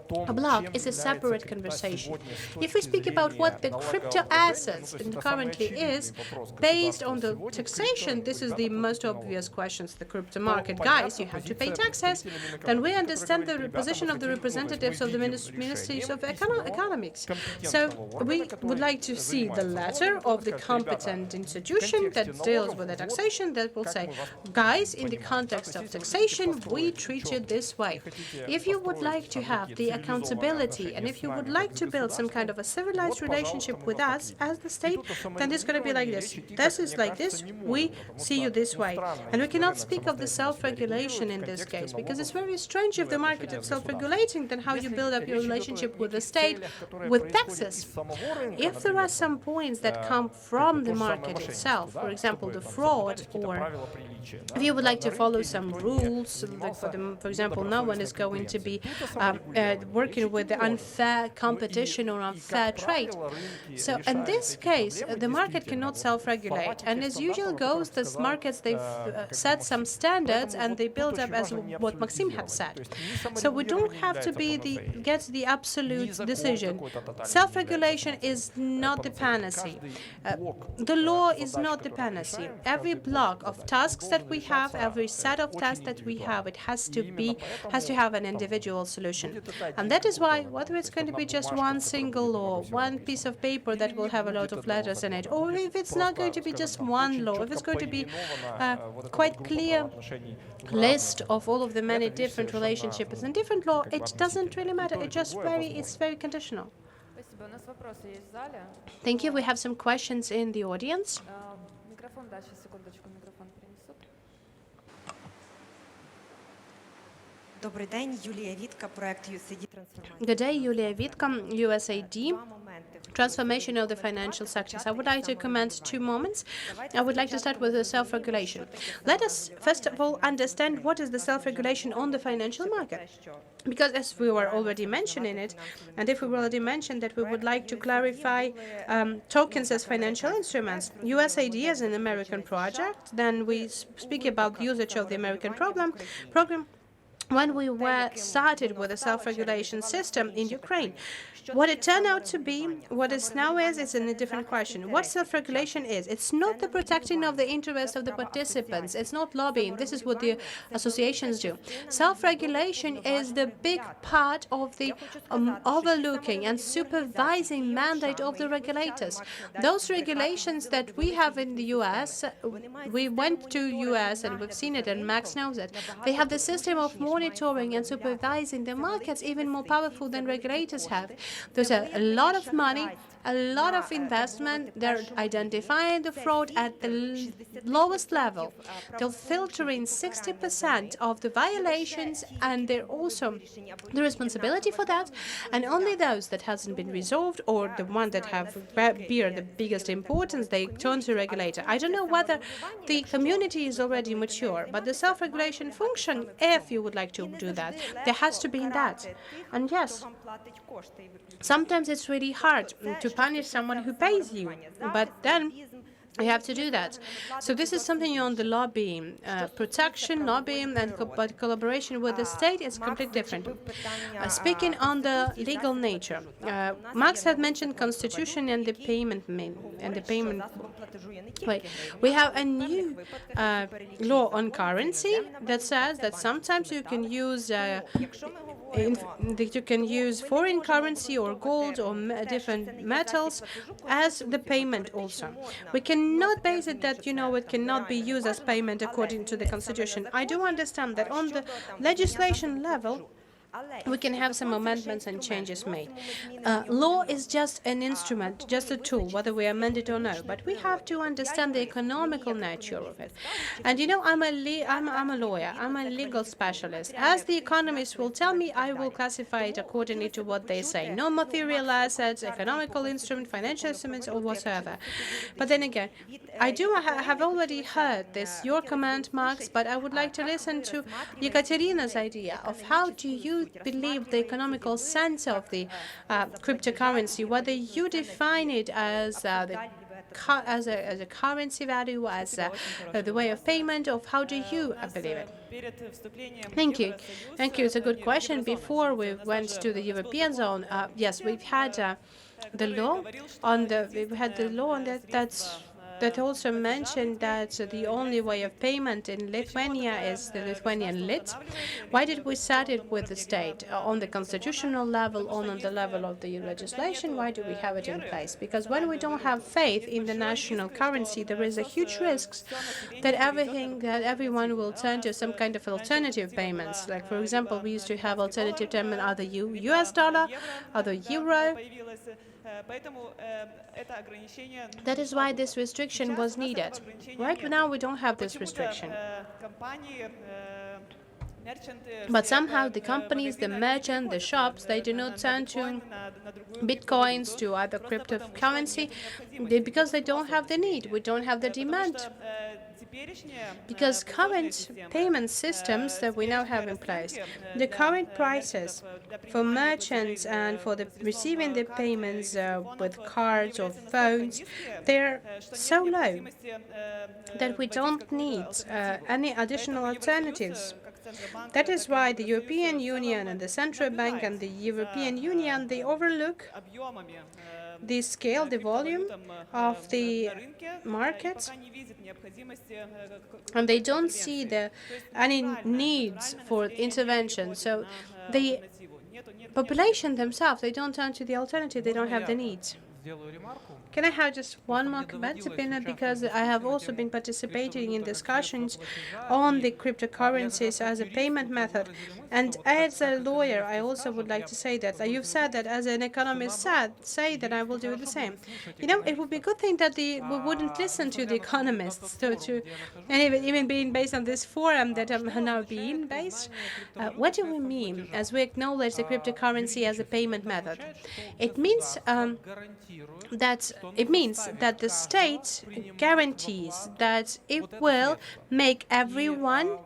block is a separate conversation. If we speak about what the crypto assets currently is, based on the taxation, this is the most obvious questions. The crypto market, guys, you have to pay taxes. Then we understand the position of the representatives of the ministries of economics. So we would like to see the letter of the competent institution that deals with the taxation that will say, guys, in the context of taxation, we treat you this way. If you would like to have the accountability, and if you would like to build some kind of a civilized relationship with us as the state, then it's going to be like this. This is like this. We see you this way. And we cannot speak of the self-regulation in this case, because it's very strange if the market is self-regulating, then how you build up your relationship with the state state with taxes. If there are some points that come from the market itself, for example, the fraud, or if you would like to follow some rules, like for example, no one is going to be working with the unfair competition or unfair trade. So in this case, the market cannot self-regulate. And as usual goes, these markets, they've set some standards and they build up as what Maxim have said. So we don't have to get the absolute decision. Self-regulation is not the panacea. The law is not the panacea. Every block of tasks that we have, every set of tasks that we have, it has to have an individual solution. And that is why, whether it's going to be just one single law, one piece of paper that will have a lot of letters in it, or if it's not going to be just one law, if it's going to be a quite clear list of all of the many different relationships and different law, it doesn't really matter. It's very conditional. Thank you. We have some questions in the audience. Добрий день, Юлія Вітка, проект USAID Transformation. Good day, Yulia Vitka, USAID, Transformation of the Financial Sectors. I would like to comment 2 moments. I would like to start with the self-regulation. Let us, first of all, understand what is the self-regulation on the financial market. Because as we were already mentioning it, and if we already mentioned that we would like to clarify tokens as financial instruments, USAID is an American project, then we speak about the usage of the American program. When we were started with a self-regulation system in Ukraine, what it turned out to be, what it now is a different question. What self-regulation is? It's not the protecting of the interest of the participants. It's not lobbying. This is what the associations do. Self-regulation is the big part of the overlooking and supervising mandate of the regulators. Those regulations that we have in the US, we went to US and we've seen it, and Max knows it. They have the system of monitoring and supervising the markets even more powerful than regulators have. There's a lot of money, a lot of investment. They're identifying the fraud at the lowest level. They're filtering 60% of the violations, and they're also the responsibility for that. And only those that hasn't been resolved, or the one that have bear the biggest importance, they turn to regulator. I don't know whether the community is already mature, but the self-regulation function, if you would like to do that, there has to be in that. And yes, sometimes it's really hard to punish someone who pays you, but then you have to do that. So this is something on the lobbying, protection, lobbying, and but collaboration with the state is completely different. Speaking on the legal nature, Max had mentioned constitution and the payment way. We have a new law on currency that says that sometimes you can use foreign currency or gold or different metals as the payment also. We cannot base it that, it cannot be used as payment according to the constitution. I do understand that on the legislation level, we can have some amendments and changes made. Law is just an instrument, just a tool, whether we amend it or no. But we have to understand the economical nature of it. And I'm a lawyer. I'm a legal specialist. As the economists will tell me, I will classify it accordingly to what they say. No material assets, economical instrument, financial instruments, or whatsoever. But then again, I have already heard this, your comment, Max, but I would like to listen to Jekaterina's idea of how do you believe the economical sense of the cryptocurrency, whether you define it as a currency value, as the way of payment, or how do you believe it? Thank you. Thank you. It's a good question. Before we went to the European zone, yes, we've had the law on that also mentioned that the only way of payment in Lithuania is the Lithuanian lit. Why did we start it with the state? On the constitutional level, on the level of the legislation, why do we have it in place? Because when we don't have faith in the national currency, there is a huge risk that everyone will turn to some kind of alternative payments. Like, for example, we used to have alternative payment, either US dollar, either euro. That is why this restriction was needed. Right now, we don't have this restriction. But somehow the companies, the merchants, the shops, they do not turn to bitcoins, to other cryptocurrency, because they don't have the need. We don't have the demand. Because current payment systems that we now have in place, the current prices for merchants and for the receiving the payments with cards or phones, they're so low that we don't need any additional alternatives. That is why the European Union and the Central Bank and the European Union, they overlook the scale, the volume of the markets, and they don't see any needs for intervention. So the population themselves, they don't turn to the alternative, they don't have the needs. Can I have just one more comment, because I have also been participating in discussions on the cryptocurrencies as a payment method. And as a lawyer, I also would like to say that you've said that as an economist say that I will do the same. You know, it would be a good thing that we wouldn't listen to the economists, and even being based on this forum that I'm now being based. What do we mean as we acknowledge the cryptocurrency as a payment method? It means that the state guarantees that it will make everyone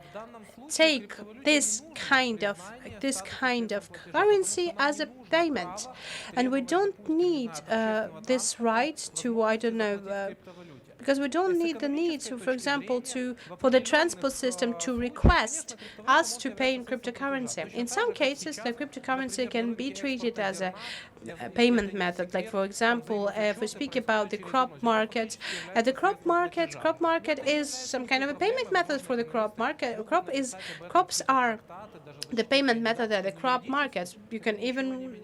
take this kind of currency as a payment, and we don't need this right to, I don't know, because we don't need the need to, for example, for the transport system to request us to pay in cryptocurrency. In some cases, the cryptocurrency can be treated as a payment method. Like, for example, if we speak about the crop market, the crop market is some kind of a payment method for the crop market. Crops are the payment method at the crop markets. You can even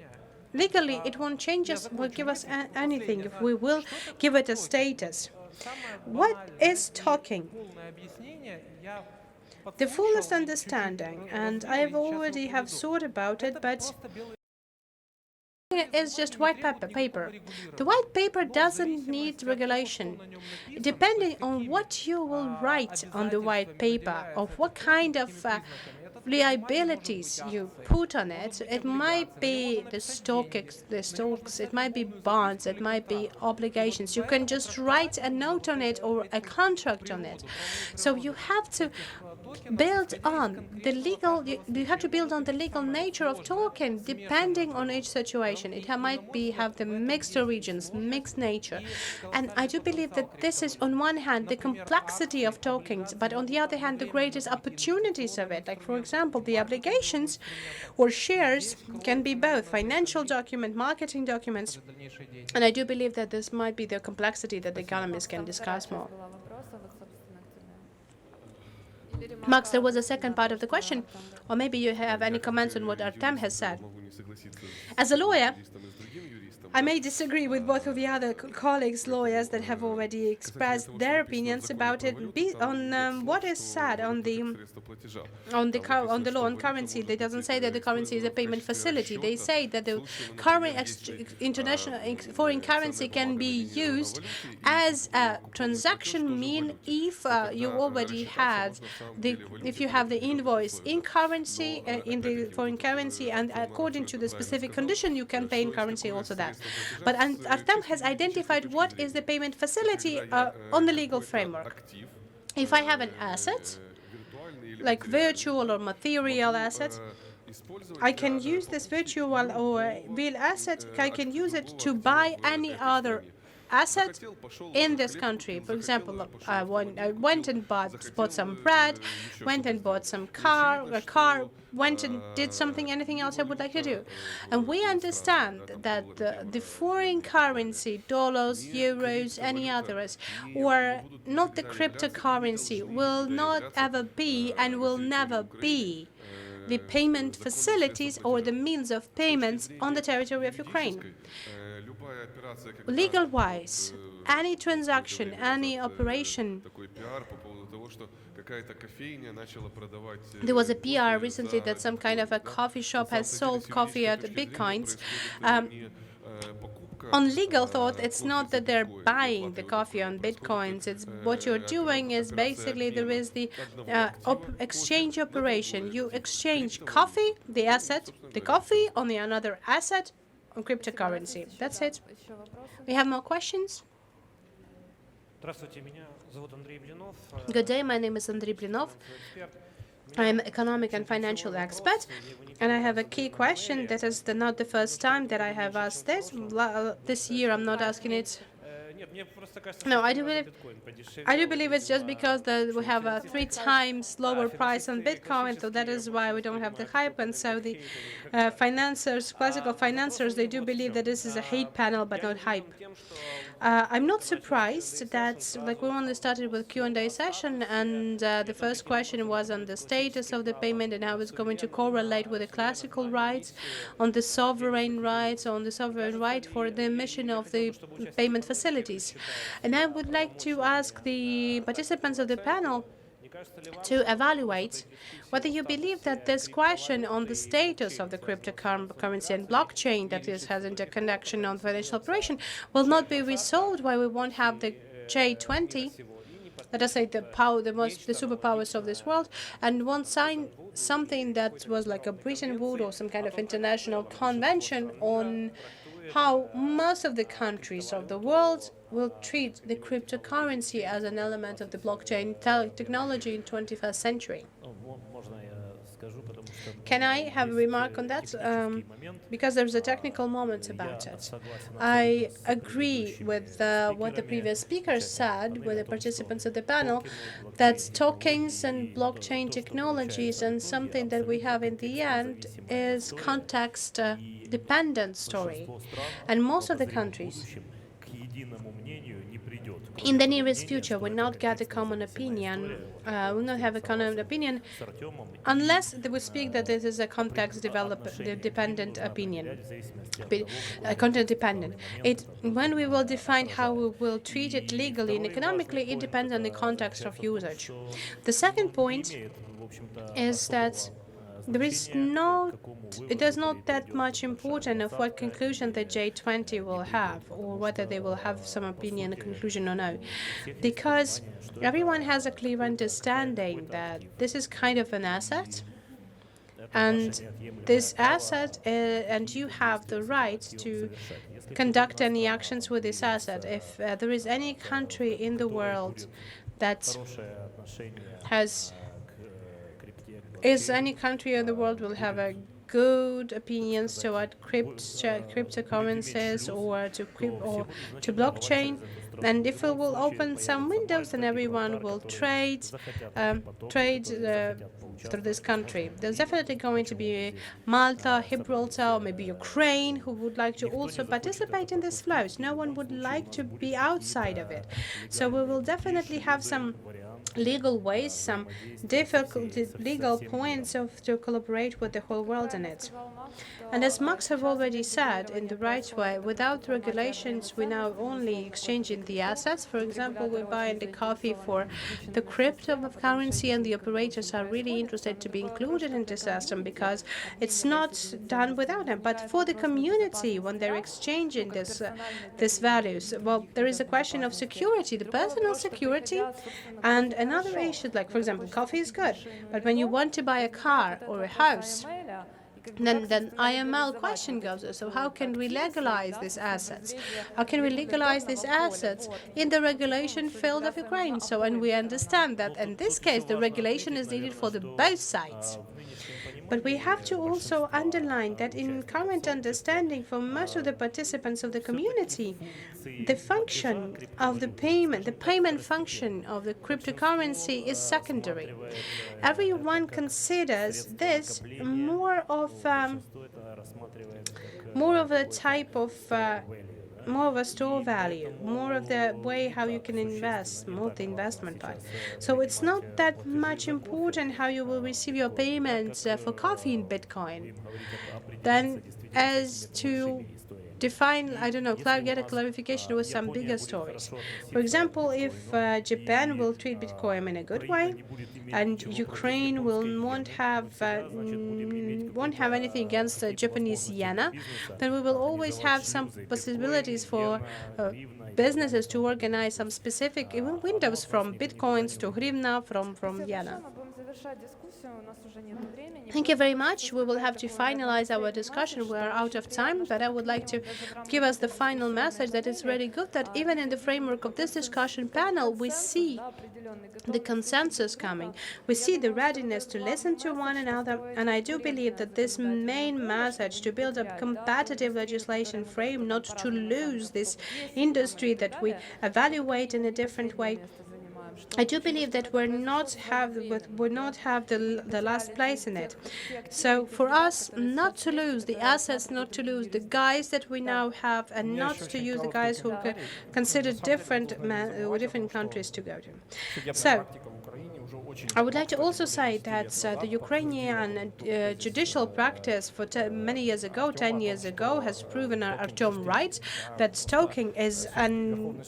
legally, it won't change us, will give us anything if we will give it a status. What is talking? The fullest understanding, and I've already have thought about it, but is just white paper. The white paper doesn't need regulation. Depending on what you will write on the white paper, of what kind of liabilities you put on it, it might be the stocks, it might be bonds, it might be obligations. You can just write a note on it or a contract on it. So you have to build on the legal. You have to build on the legal nature of token, depending on each situation. It might have the mixed origins, mixed nature, and I do believe that this is on one hand the complexity of tokens, but on the other hand the greatest opportunities of it. Like, for example, the obligations or shares can be both financial document, marketing documents, and I do believe that this might be the complexity that the economists can discuss more. Max, there was a second part of the question, or maybe you have any comments on what Artem has said. As a lawyer, I may disagree with both of the other colleagues, lawyers, that have already expressed their opinions about it. On what is said on the law on currency, they doesn't say that the currency is a payment facility. They say that the international foreign currency can be used as a transaction mean if you already had if you have the invoice in currency in the foreign currency, and according to the specific condition, you can pay in currency also that. But Artem has identified what is the payment facility on the legal framework. If I have an asset, like virtual or material asset, I can use this virtual or real asset, I can use it to buy any other asset in this country. For example, I went and bought some bread, went and bought some a car, went and did anything else I would like to do. And we understand that the foreign currency, dollars, euros, any others, or not the cryptocurrency, will not ever be and will never be the payment facilities or the means of payments on the territory of Ukraine. Legal-wise, any transaction, any operation. There was a PR recently that some kind of a coffee shop has sold coffee at big kinds. On legal thought, it's not that they're buying the coffee on bitcoins. It's what you're doing is basically there is the exchange operation. You exchange coffee, the asset, the coffee on the another asset on cryptocurrency. That's it. We have more questions? Good day, my name is Andrei Blинov. I'm economic and financial expert, and I have a key question. That is not the first time that I have asked this. This year I'm not asking it. No, I do believe it's just because we have a 3 times lower price on Bitcoin, so that is why we don't have the hype. And so the financiers, classical financiers, they do believe that this is a hate panel but not hype. I'm not surprised that, like, we only started with Q&A session, and the first question was on the status of the payment and how it's going to correlate with the classical rights, on the sovereign rights, on the sovereign right for the emission of the payment facilities. And I would like to ask the participants of the panel to evaluate whether you believe that this question on the status of the cryptocurrency and blockchain that has interconnection on financial operation will not be resolved while we won't have the J20, let us say the superpowers of this world, and won't sign something that was like a Bretton Woods or some kind of international convention on how most of the countries of the world will treat the cryptocurrency as an element of the blockchain technology in 21st century. Can I have a remark on that? Because there's a technical moment about it. I agree with what the previous speaker said, with the participants of the panel, that tokens and blockchain technologies and something that we have in the end is context-dependent story. And most of the countries in the nearest future will not get a common opinion, will not have a common opinion, unless they will speak that this is a context-dependent opinion, content-dependent. When we will define how we will treat it legally and economically, it depends on the context of usage. The second point is that it is not that much important of what conclusion the J20 will have, or whether they will have some opinion, a conclusion or no, because everyone has a clear understanding that this is kind of an asset, and this asset, and you have the right to conduct any actions with this asset. If there is any country in the world that any country in the world will have a good opinions toward cryptocurrencies or to blockchain, and if it will open some windows, then everyone will trade through this country. There's definitely going to be Malta, Gibraltar, or maybe Ukraine, who would like to also participate in this flows. No one would like to be outside of it. So we will definitely have some legal ways, some difficult legal points to collaborate with the whole world in it. And as Max have already said, in the right way, without regulations, we now only exchanging the assets. For example, we buy the coffee for the cryptocurrency, and the operators are really interested to be included in the system because it's not done without them. But for the community, when they're exchanging these values, well, there is a question of security, the personal security, and another issue, like, for example, coffee is good, but when you want to buy a car or a house, then IML question goes, so how can we legalize these assets? How can we legalize these assets in the regulation field of Ukraine? So, and we understand that in this case, the regulation is needed for both sides. But we have to also underline that in current understanding for most of the participants of the community, the function of the payment function of the cryptocurrency is secondary. Everyone considers this more of a store value, more of the way how you can invest, more the investment part. So it's not that much important how you will receive your payments for coffee in Bitcoin, than as to define, I don't know, get a clarification with some bigger stories. For example, if Japan will treat Bitcoin in a good way, and Ukraine won't have anything against the Japanese yen, then we will always have some possibilities for businesses to organize some specific even windows from bitcoins to hryvnia from yen. Thank you very much. We will have to finalize our discussion. We are out of time, but I would like to give us the final message that it's really good that even in the framework of this discussion panel, we see the consensus coming. We see the readiness to listen to one another, and I do believe that this main message to build up competitive legislation frame, not to lose this industry that we evaluate in a different way. I do believe that we're not have the last place in it. So for us, not to lose the assets, not to lose the guys that we now have, and not to use the guys who consider different countries to go to. So I would like to also say that the Ukrainian judicial practice for many years ago, 10 years ago, has proven Artem right, that stalking is a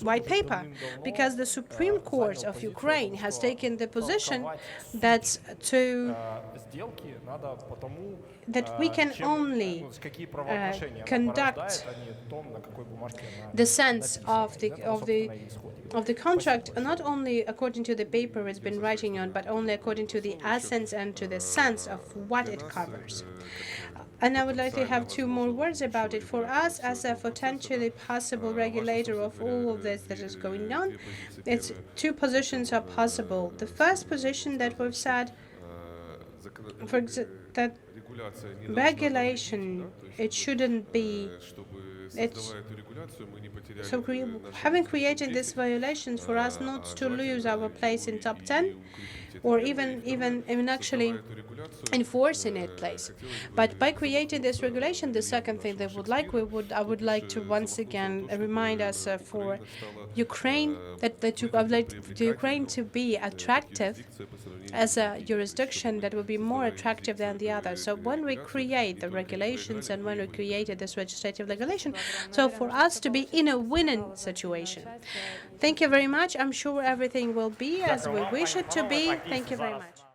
white paper, because the Supreme Court of Ukraine has taken the position that we can only conduct the sense of the contract not only according to the paper it's been writing on, but only according to the essence and to the sense of what it covers. And I would like to have two more words about it. For us, as a potentially possible regulator of all of this that is going on, it's two positions are possible. The first position that we've said, that regulation, it shouldn't be. So having created these violations, for us not to lose our place in top 10, or even actually enforcing it place. But by creating this regulation, the second thing that I would like to once again remind us for Ukraine I would like the Ukraine to be attractive as a jurisdiction that will be more attractive than the others. So when we create the regulations and when we created this legislative regulation, so for us to be in a winning situation. Thank you very much. I'm sure everything will be as we wish it to be. Thank you very much.